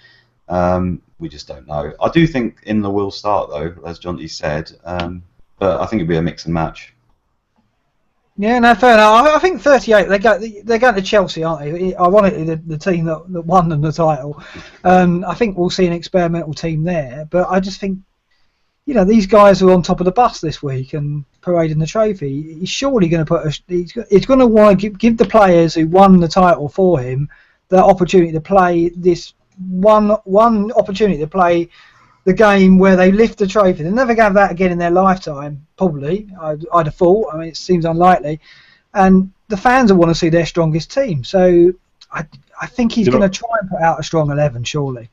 We just don't know. I do think Inler will start though, as Johnny said. But I think it'll be a mix and match. Yeah, no, fair enough. I think 38. They're going to Chelsea, aren't they? Ironically, the team that won them the title. I think we'll see an experimental team there. But I just think, these guys are on top of the bus this week and parading the trophy. He's surely going to put. He's going to want to give the players who won the title for him the opportunity to play this one opportunity to play the game where they lift the trophy. They'll never have that again in their lifetime, probably. I'd have thought. I mean, it seems unlikely. And the fans will want to see their strongest team. So I think he's going to try and put out a strong 11, surely.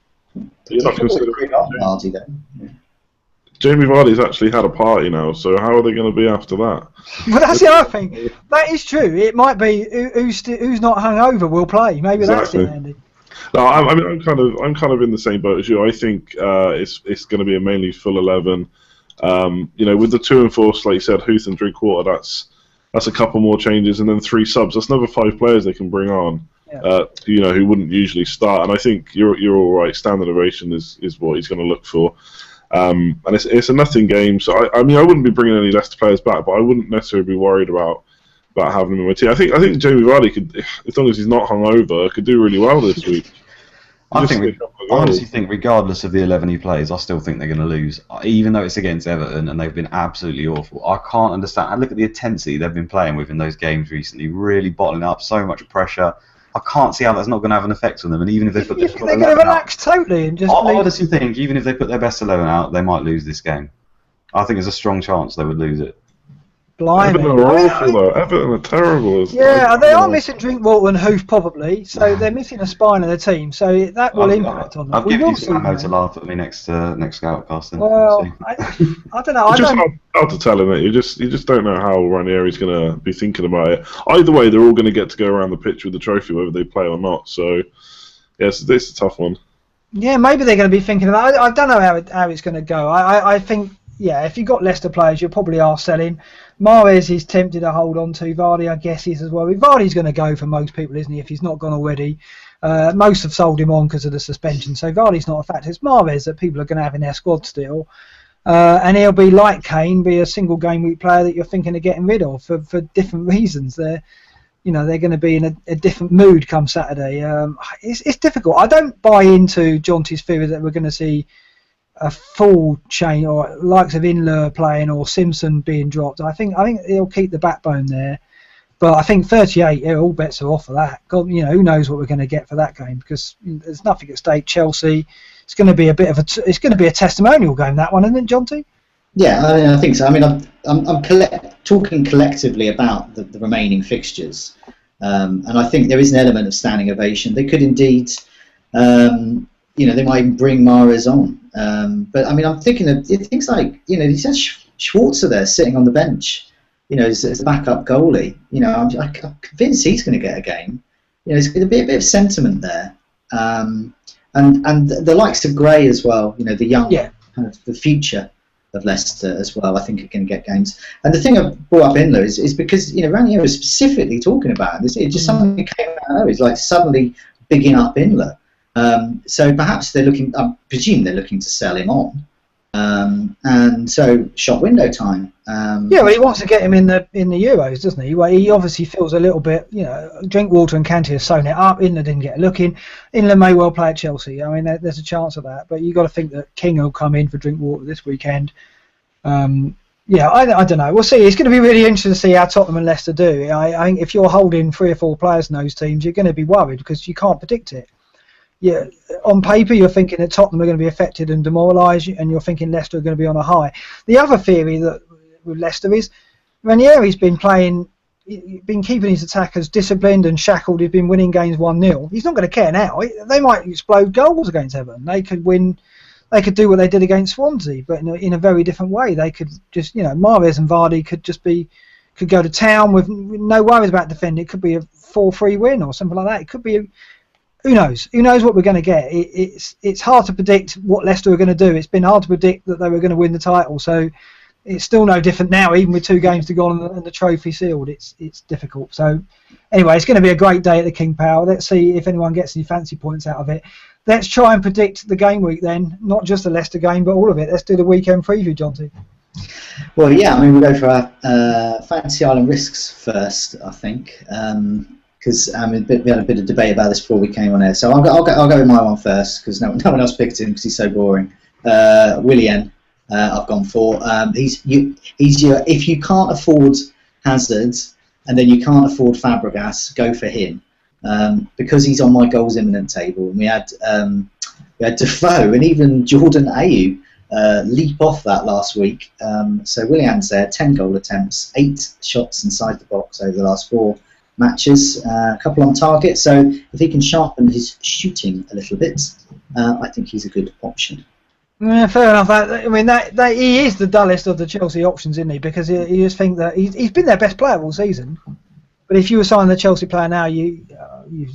You're not considering Vardy though. Jamie Vardy's actually had a party now, so how are they going to be after that? Well, that's the other thing. That is true. It might be who's not hungover will play. Maybe exactly. That's it, Andy. No, I mean, I'm kind of in the same boat as you. I think it's going to be a mainly full 11. With the 2 and 4, like you said, Huth and Drinkwater, that's a couple more changes, and then 3 subs. That's another 5 players they can bring on. Yeah. Who wouldn't usually start. And I think you're all right. Standard ovation is what he's going to look for. And it's a nothing game. So I mean, I wouldn't be bringing any Leicester players back, but I wouldn't necessarily be worried about having him in my team. I think Jamie Vardy could, as long as he's not hungover, could do really well this week. I honestly think, regardless of the 11 he plays, I still think they're going to lose, even though it's against Everton and they've been absolutely awful. I can't understand. I look at the intensity they've been playing with in those games recently, really bottling up, so much pressure. I can't see how that's not going to have an effect on them. And even if they put they're going to relax totally and just. I honestly think even if they put their best 11 out, they might lose this game. I think there's a strong chance they would lose it. Blimey. Everton are awful though. Everton are terrible. Yeah, they are missing Drinkwater and Hoof probably, so they're missing a spine of the team, so that will impact on them. I'll give you Samo to laugh at me next Scoutcast. Then. Well, I don't know. It's just hard to tell, isn't it? You just don't know how Ranieri's going to be thinking about it. Either way, they're all going to get to go around the pitch with the trophy, whether they play or not. So, yes, it's a tough one. Yeah, maybe they're going to be thinking about it. I don't know how it's going to go. I think, yeah, if you've got Leicester players, you probably are selling. Mahrez is tempted to hold on to. Vardy, I guess, is as well. Vardy's going to go for most people, isn't he, if he's not gone already? Most have sold him on because of the suspension, so Vardy's not a factor. It's Mahrez that people are going to have in their squad still. And he'll be, like Kane, be a single game week player that you're thinking of getting rid of for different reasons. They're going to be in a different mood come Saturday. It's difficult. I don't buy into Jonty's theory that we're going to see a full chain or likes of Inler playing or Simpson being dropped. I think he'll keep the backbone there, but I think 38, all bets are off for that. God, who knows what we're going to get for that game, because there's nothing at stake. Chelsea, it's going to be it's going to be a testimonial game, that one, isn't it, Jonty? Yeah, I think so. I mean, I'm talking collectively about the remaining fixtures, and I think there is an element of standing ovation. They could indeed. They might even bring Mahrez on. But I mean, I'm thinking of things like, he says Schwarzer there sitting on the bench, as a backup goalie. I'm convinced he's going to get a game. There's going to be a bit of sentiment there. And the likes of Gray as well, the young, kind of the future of Leicester as well, I think are going to get games. And the thing I brought up Inler is because, Ranieri was specifically talking about it. It's just something that came out. It's like suddenly bigging up Inler. So perhaps they're looking. I presume they're looking to sell him on, and so shop window time. Well, he wants to get him in the Euros, doesn't he? Well, he obviously feels a little bit. Drinkwater and Kanté have sewn it up. Inler didn't get a look in. Inler may well play at Chelsea. I mean, there's a chance of that, but you've got to think that King will come in for Drinkwater this weekend. I don't know. We'll see. It's going to be really interesting to see how Tottenham and Leicester do. I think if you're holding 3 or 4 players in those teams, you're going to be worried because you can't predict it. Yeah, on paper you're thinking that Tottenham are going to be affected and demoralised, and you're thinking Leicester are going to be on a high. The other theory that with Leicester is Ranieri's been keeping his attackers disciplined and shackled. He's been winning games 1-0. He's not going to care now. They might explode goals against Everton. They could win. They could do what they did against Swansea, but in a very different way. They could just, Mahrez and Vardy could go to town with no worries about defending. It could be a 4-3 win or something like that. It could be. Who knows? Who knows what we're going to get? It's hard to predict what Leicester are going to do. It's been hard to predict that they were going to win the title. So it's still no different now, even with 2 games to go on and the trophy sealed. It's difficult. So anyway, it's going to be a great day at the King Power. Let's see if anyone gets any fancy points out of it. Let's try and predict the game week then, not just the Leicester game, but all of it. Let's do the weekend preview, Jonty. Well, yeah, I mean, we'll go for our Fantasy Island risks first, I think. Because we had a bit of debate about this before we came on air. So I'll go with my one first, because no one else picked him because he's so boring. Willian, I've gone for. He's your, if you can't afford Hazard and then you can't afford Fabregas, go for him, because he's on my goals imminent table. And we had Defoe and even Jordan Ayew leap off that last week. So Willian's there, 10 goal attempts, 8 shots inside the box over the last 4 matches, a couple on target. So if he can sharpen his shooting a little bit, I think he's a good option. Yeah, fair enough. I mean, that he is the dullest of the Chelsea options, isn't he? Because you just think that he's been their best player all season. But if you were signing the Chelsea player now, you'd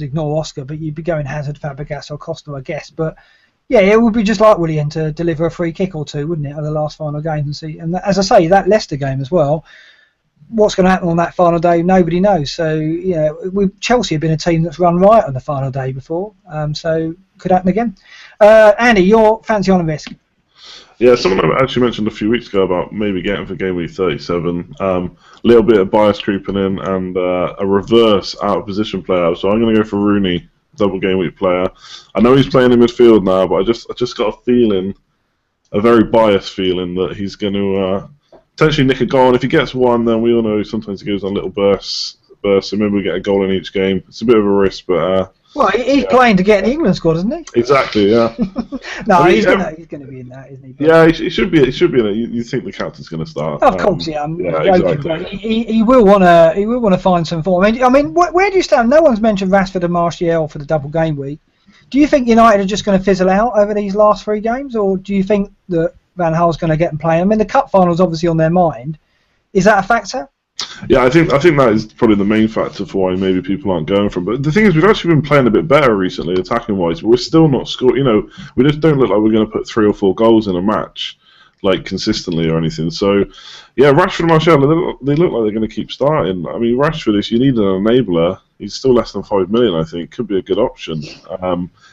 ignore Oscar, but you'd be going Hazard, Fabregas, or Costa, I guess. But yeah, it would be just like Willian to deliver a free kick or 2, wouldn't it, at the last final game and see. And as I say, that Leicester game as well. What's going to happen on that final day, nobody knows. So, Chelsea have been a team that's run right on the final day before, so could happen again. Andy, your fancy on risk? Yeah, someone actually mentioned a few weeks ago about maybe getting for game week 37. A little bit of bias creeping in and a reverse out of position player. So I'm going to go for Rooney, double game week player. I know he's playing in midfield now, but I just got a feeling, a very biased feeling, that he's going to potentially nick a goal. And if he gets one, then we all know sometimes he goes on little bursts. So maybe we get a goal in each game. It's a bit of a risk, but well, he's playing to get an England squad, isn't he? Exactly, yeah. No, he's going to be in that, isn't he? But yeah, he should be. He should be in it. You think the captain's going to start? of course, yeah. I'm yeah, joking, exactly. but he will want to find some form. I mean, where do you stand? No one's mentioned Rashford and Martial for the double game week. Do you think United are just going to fizzle out over these last 3 games, or do you think that Van Gaal's going to get them playing? I mean, the cup final's obviously on their mind. Is that a factor? Yeah, I think that is probably the main factor for why maybe people aren't going for him. But the thing is, we've actually been playing a bit better recently, attacking wise, but we're still not scoring. You know, we just don't look like we're going to put 3 or 4 goals in a match, like consistently or anything. So, yeah, Rashford and Martial, they look like they're going to keep starting. I mean, Rashford, if you need an enabler, he's still less than 5 million. I think could be a good option.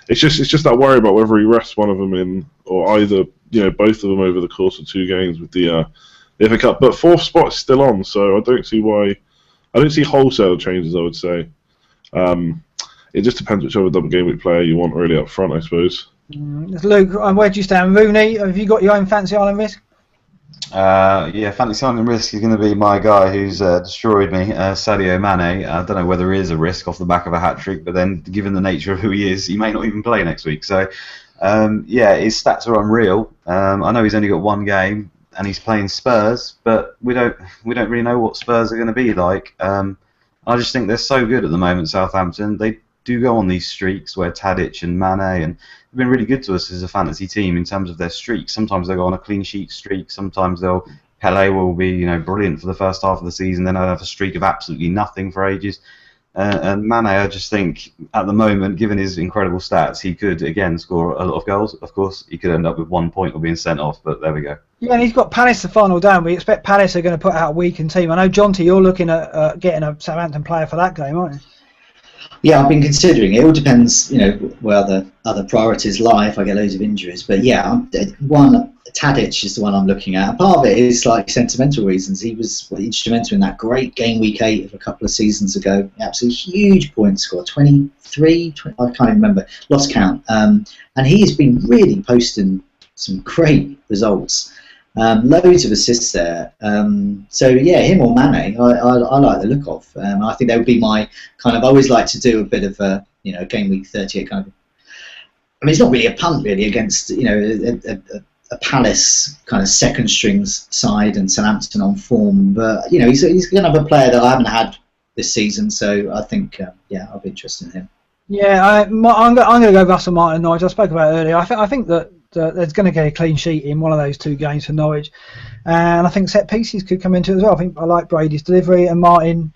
It's just that worry about whether he rests one of them in, or either both of them over the course of 2 games with the FA Cup. But 4th spot's still on, so I don't see why. I don't see wholesale changes, I would say. It just depends which other double game week player you want really up front, I suppose. Luke, where do you stand? Rooney, have you got your own fancy island risk? Yeah, fancy island risk is going to be my guy who's destroyed me, Sadio Mane. I don't know whether he is a risk off the back of a hat-trick, but then given the nature of who he is, he may not even play next week. So, yeah, his stats are unreal. I know he's only got 1 game, and he's playing Spurs, but we don't really know what Spurs are going to be like. I just think they're so good at the moment, Southampton. They do go on these streaks where Tadic and Mane, and they've been really good to us as a fantasy team in terms of their streaks. Sometimes they'll go on a clean sheet streak. Sometimes Pele will be brilliant for the first half of the season. Then they'll have a streak of absolutely nothing for ages. And Mane, I just think, at the moment, given his incredible stats, he could, again, score a lot of goals. Of course, he could end up with 1 point or being sent off, but there we go. Yeah, and he's got Palace the final down. We expect Palace are going to put out a weakened team. I know, Jonty, you're looking at getting a Southampton player for that game, aren't you? Yeah, I've been considering it. It all depends, where the other priorities lie if I get loads of injuries. But yeah, Tadic is the one I'm looking at. Part of it is like sentimental reasons. He was instrumental in that great game week 8 of a couple of seasons ago. Absolutely huge point score, 23, 20, I can't even remember, lost count. And he's been really posting some great results. Loads of assists there. So yeah, him or Mane, I like the look of. I think that would be my kind of. I always like to do a bit of a game week 38 kind of. I mean, it's not really a punt really against a Palace kind of second strings side and Southampton on form, but he's going to have a player that I haven't had this season, so I think I'll be interested in him. Yeah, I'm going to go Russell Martin and Norwich. I spoke about it earlier. I think that there's going to get a clean sheet in one of those 2 games for Norwich, and I think set pieces could come into it as well. I think I like Brady's delivery, and Martin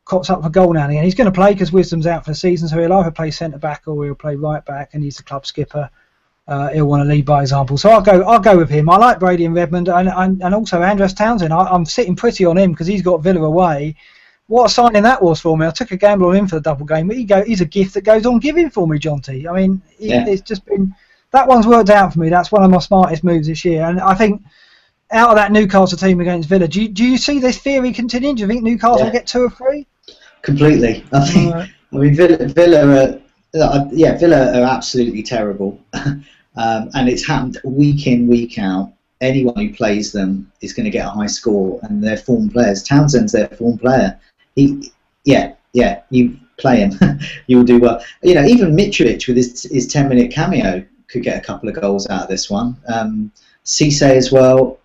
cops up for goal now and again. He's going to play because Wisdom's out for the season, so he'll either play centre back or he'll play right back, and he's the club skipper. He'll want to lead by example, so I'll go with him. I like Brady and Redmond, and also Andros Townsend. I'm sitting pretty on him because he's got Villa away. What a signing that was for me. I took a gamble on him for the double game, but he's a gift that goes on giving for me, Jonty. I mean, it's just been. That one's worked out for me. That's one of my smartest moves this year. And I think out of that Newcastle team against Villa, do you see this theory continuing? Do you think Newcastle will get 2 or 3? Completely. I think. I mean, Villa are absolutely terrible, and it's happened week in, week out. Anyone who plays them is going to get a high score, and they're form players. Townsend's their form player. You play him, you'll do well. Even Mitrovic with his 10-minute cameo could get a couple of goals out of this one. Cisse as well.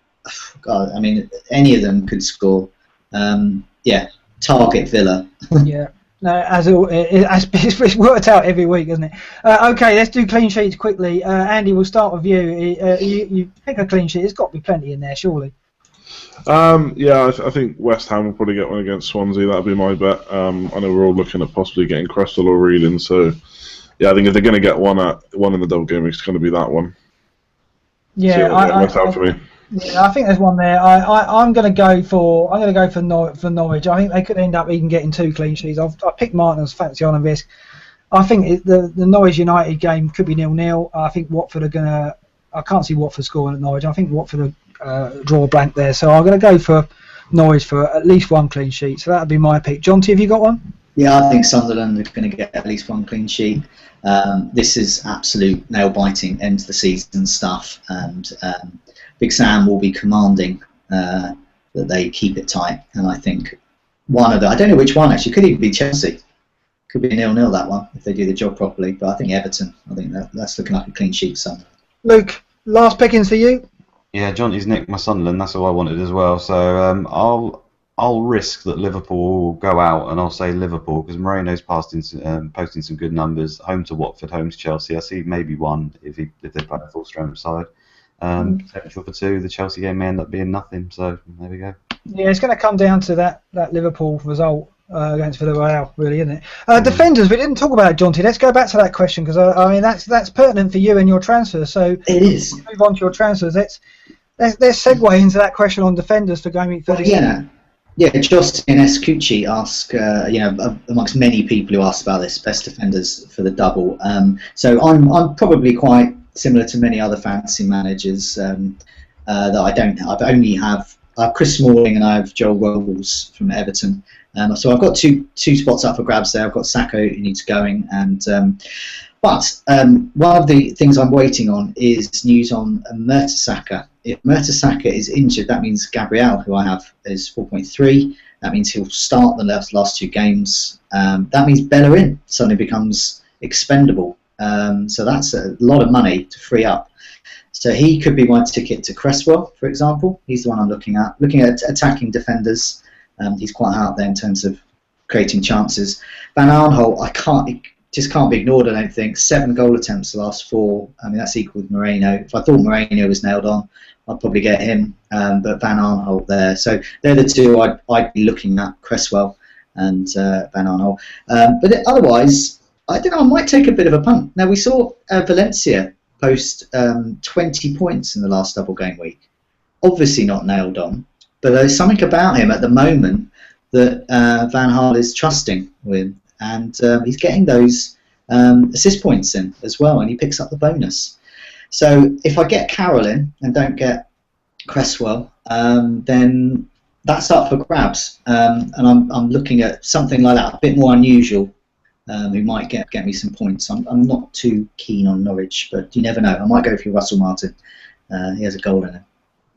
God, I mean, any of them could score. Target Villa. Yeah. No, it's worked out every week, hasn't it? Okay, let's do clean sheets quickly. Andy, we'll start with you. You pick a clean sheet. There's got to be plenty in there, surely. I think West Ham will probably get one against Swansea. That'll be my bet. I know we're all looking at possibly getting Cresswell or Reading, so yeah, I think if they're going to get one in the double game, it's going to be that one. Yeah, West Ham for me. Yeah, I think there's one there. I'm going to go for Norwich. I think they could end up even getting 2 clean sheets. I picked Martin as fancy on a risk. I think the Norwich United game could be 0-0. I think Watford are going to I can't see Watford scoring at Norwich. I think Watford draw a blank there. So I'm going to go for Norwich for at least one clean sheet. So that would be my pick. John T, have you got one? Yeah, I think Sunderland are going to get at least one clean sheet. This is absolute nail-biting end of the season stuff, and Big Sam will be commanding that they keep it tight. And I think one of I don't know which one actually, could even be Chelsea. Could be 0-0 that one if they do the job properly. But I think Everton. I think that's looking like a clean sheet. Sunderland. Luke, last pickings for you. Yeah, Jonty's nicked my Sunderland. That's all I wanted as well. So I'll risk that Liverpool will go out, and I'll say Liverpool because Moreno's posting some good numbers. Home to Watford, home to Chelsea. I see maybe one if they play a full strength side. Potential for two. The Chelsea game may end up being nothing. So there we go. Yeah, it's going to come down to that Liverpool result against Villarreal, really, isn't it? Defenders, we didn't talk about it, Jonty. Let's go back to that question because I mean that's pertinent for you and your transfers. So it is. Move on to your transfers. Let's segue into that question on defenders for Gameweek 37. Yeah, Justin Escucci asked, amongst many people who asked about this, best defenders for the double. So I'm probably quite similar to many other fantasy managers that I don't. I only have Chris Smalling and I have Joel Robles from Everton. So I've got two spots up for grabs there. I've got Sacco who needs going, but one of the things I'm waiting on is news on Mertesacker. If Mertesacker is injured, that means Gabriel, who I have, is 4.3. That means he'll start the last two games. That means Bellerin suddenly becomes expendable. So that's a lot of money to free up. So he could be my ticket to Cresswell, for example. He's the one I'm looking at. Looking at attacking defenders, he's quite high up there in terms of creating chances. Van Aanholt, just can't be ignored, I don't think. 7 goal attempts the last 4. I mean, that's equal with Moreno. If I thought Moreno was nailed on, I'd probably get him. But Van Aanholt there. So they're the two I'd be looking at, Cresswell and Van Aanholt. But otherwise, I don't know, I might take a bit of a punt. Now, we saw Valencia post 20 points in the last double game week. Obviously not nailed on, but there's something about him at the moment that Van Gaal is trusting with. And he's getting those assist points in as well, and he picks up the bonus. So if I get Carroll in and don't get Cresswell, then that's up for grabs. And I'm looking at something like that, a bit more unusual, who might get me some points. I'm not too keen on Norwich, but you never know. I might go for Russell Martin. He has a goal in it.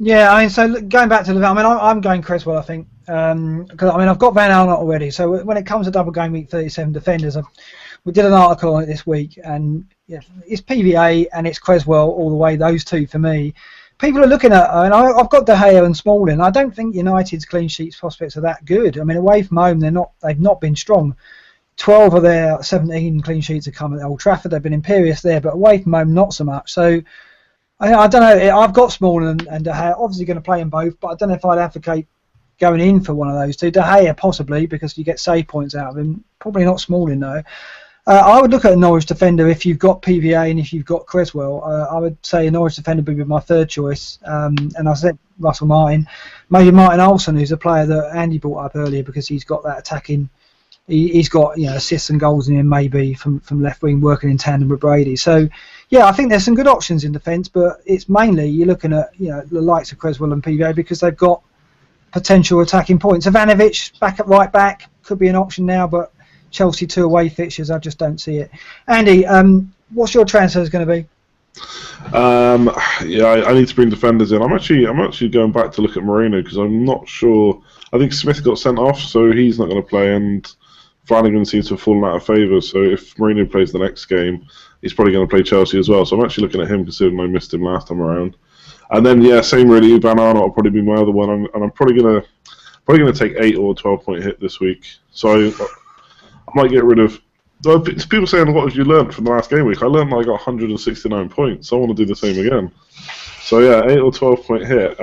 Yeah, I mean, so going back to the, I mean, I'm going Cresswell, I think, because I mean, I've got Van Aanholt already. So when it comes to double game week 37 defenders, we did an article on it this week, and yeah, it's PVA and it's Cresswell all the way. Those two for me. People are looking at, and I've got De Gea and Smalling. I don't think United's clean sheets prospects are that good. I mean, away from home, they've not been strong. 12 of their 17 clean sheets have come at Old Trafford. They've been imperious there, but away from home, not so much. So. I don't know. I've got Smalling and De Gea. Obviously going to play them both, but I don't know if I'd advocate going in for one of those two. De Gea possibly because you get save points out of him. Probably not Smalling though. I would look at a Norwich defender if you've got PVA and if you've got Cresswell. I would say a Norwich defender would be my third choice. And I said Russell Martin, maybe Martin Olsen, who's a player that Andy brought up earlier because he's got that attacking. He's got assists and goals in him maybe from left wing working in tandem with Brady. So yeah, I think there's some good options in defence, but it's mainly you're looking at the likes of Cresswell and PVA because they've got potential attacking points. Ivanovic back at right back could be an option now, but Chelsea 2 away fixtures, I just don't see it. Andy, what's your transfers going to be? Yeah, I need to bring defenders in. I'm actually going back to look at Moreno because I'm not sure. I think Smith got sent off, so he's not going to play, and Flanagan seems to have fallen out of favour. So if Moreno plays the next game, he's probably going to play Chelsea as well. So I'm actually looking at him considering I missed him last time around. And then yeah, same really. Van Aanholt will probably be my other one, and I'm probably gonna take 8 or 12 point hit this week. So I might get rid of. People saying, what have you learned from the last game week? I learned I got 169 points. So I want to do the same again. So yeah, 8 or 12 point hit.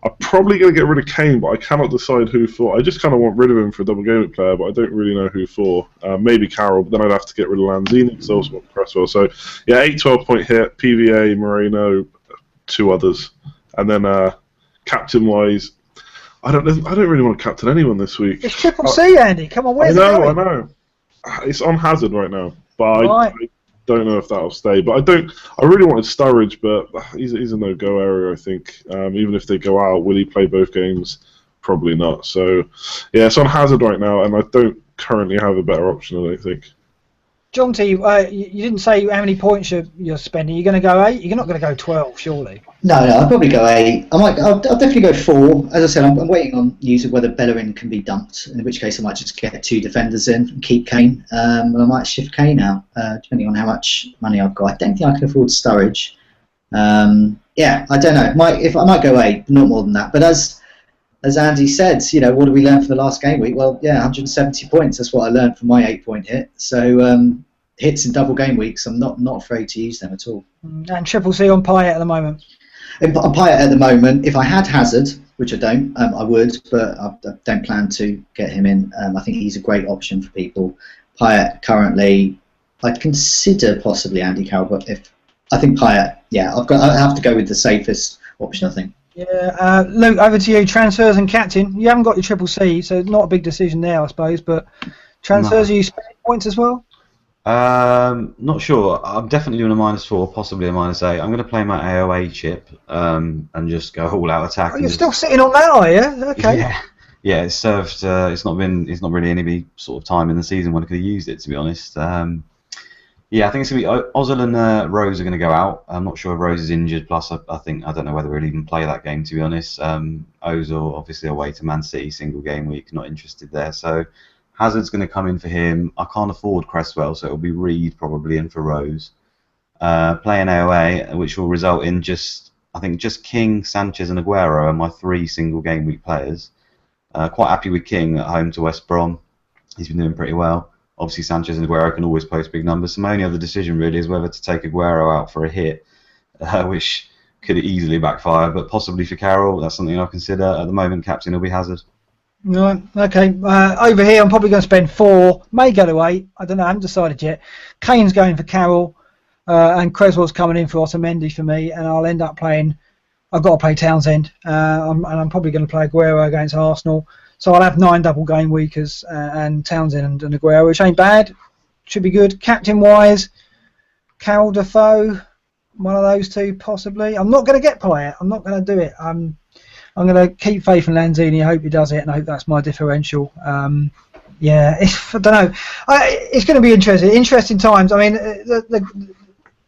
I'm probably going to get rid of Kane, but I cannot decide who for. I just kind of want rid of him for a double game week player, but I don't really know who for. Maybe Carroll, but then I'd have to get rid of Lanzini because I also want Cresswell. So yeah, 8, 12 point hit, PVA, Moreno, 2 others, and then captain wise, I don't really want to captain anyone this week. It's Triple C, Andy. Come on, where's it going? I know. It's on Hazard right now, but don't know if that'll stay. But I really wanted Sturridge, but he's a no-go area, I think. Even if they go out, will he play both games? Probably not. So, yeah, it's on Hazard right now, and I don't currently have a better option, I don't think. Jonty, you didn't say how many points you're spending. You're going to go 8? You're not going to go 12, surely? No, I'll probably go 8. I'll definitely go 4. As I said, I'm waiting on news of whether Bellerin can be dumped, in which case I might just get 2 defenders in and keep Kane. And I might shift Kane out, depending on how much money I've got. I don't think I can afford Sturridge. Yeah, I don't know. I might go 8, not more than that. But as Andy said, what did we learn from the last game week? Well, yeah, 170 points. That's what I learned from my 8-point hit. So hits in double game weeks, I'm not afraid to use them at all. And Triple C on Payet at the moment. On Payet at the moment, if I had Hazard, which I don't, I would, but I don't plan to get him in. I think he's a great option for people. Payet currently, I'd consider possibly Andy Carroll, but I think Payet, yeah, I have to go with the safest option, I think. Yeah, Luke, over to you. Transfers and captain. You haven't got your Triple C, so not a big decision there, I suppose. But transfers, Are you spending points as well? Not sure. I'm definitely doing a -4, possibly a -8. I'm going to play my AOA chip and just go all out attack. Oh, you're still sitting on that, are you? Okay. Yeah. It's served. It's not really any sort of time in the season when I could have used it, to be honest. Yeah, I think it's going to be Ozil and Rose are going to go out. I'm not sure if Rose is injured. Plus, I don't know whether he'll even play that game, to be honest. Ozil, obviously away to Man City, single game week, not interested there. So Hazard's going to come in for him. I can't afford Cresswell, so it'll be Reed probably in for Rose. Playing AOA, which will result in just King, Sanchez and Aguero are my 3 single game week players. Quite happy with King at home to West Brom. He's been doing pretty well. Obviously, Sanchez and Aguero can always post big numbers. So my only other decision really is whether to take Aguero out for a hit, which could easily backfire, but possibly for Carroll. That's something I'll consider. At the moment, captain will be Hazard. Right, okay. Over here, I'm probably going to spend 4, may go to 8. I don't know, I haven't decided yet. Kane's going for Carroll, and Cresswell's coming in for Otamendi for me, and I'll end up playing. I've got to play Townsend, and I'm probably going to play Aguero against Arsenal. So I'll have 9 double game weekers and Townsend and Aguero, which ain't bad. Should be good. Captain-wise, Carroll, Defoe, one of those 2 possibly. I'm not going to get Payet. I'm not going to do it. I'm going to keep faith in Lanzini. I hope he does it, and I hope that's my differential. Yeah, I don't know. It's going to be interesting. Interesting times. I mean,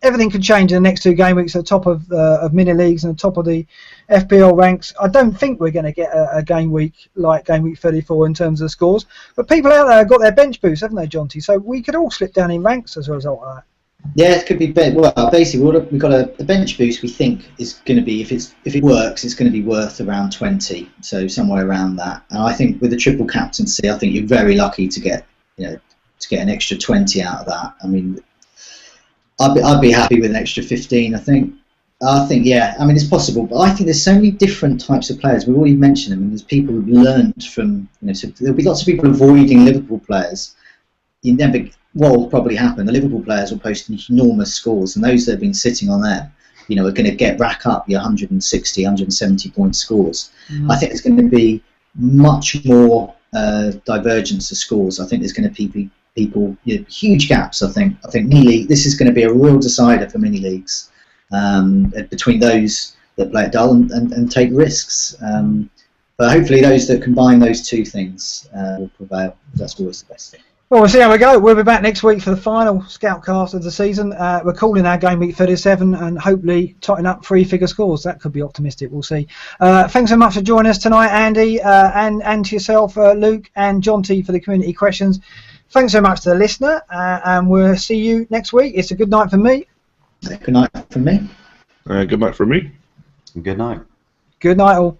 everything could change in the next 2 game weeks at the top of mini leagues and the top of the FPL ranks. I don't think we're going to get a game week like game week 34 in terms of the scores. But people out there have got their bench boosts, haven't they, Jonty? So we could all slip down in ranks as a result of that. Yeah, it could be. Well, basically, we've got a bench boost. We think is going to be, if it works, it's going to be worth around 20. So somewhere around that. And I think with the triple captaincy, I think you're very lucky to get an extra 20 out of that. I mean, I'd be happy with an extra 15. I think, yeah. I mean, it's possible, but I think there's so many different types of players. We've already mentioned them, and there's people who've learned from. So there'll be lots of people avoiding Liverpool players. What will probably happen? The Liverpool players will post enormous scores, and those that have been sitting on there, are going to rack up your 160, 170 point scores. I think there's going to be much more divergence of scores. I think there's going to be people, huge gaps. I think this is going to be a real decider for mini leagues between those that play it dull and take risks. But hopefully those that combine those 2 things will prevail. That's always the best thing. Well, we'll see how we go. We'll be back next week for the final Scoutcast of the season. We're calling our game week 37 and hopefully totting up 3-figure scores. That could be optimistic. We'll see. Thanks so much for joining us tonight, Andy, and to yourself, Luke, and Jonty for the community questions. Thanks so much to the listener, and we'll see you next week. It's a good night for me. Good night from me. Good night from me. Good night. Good night, all.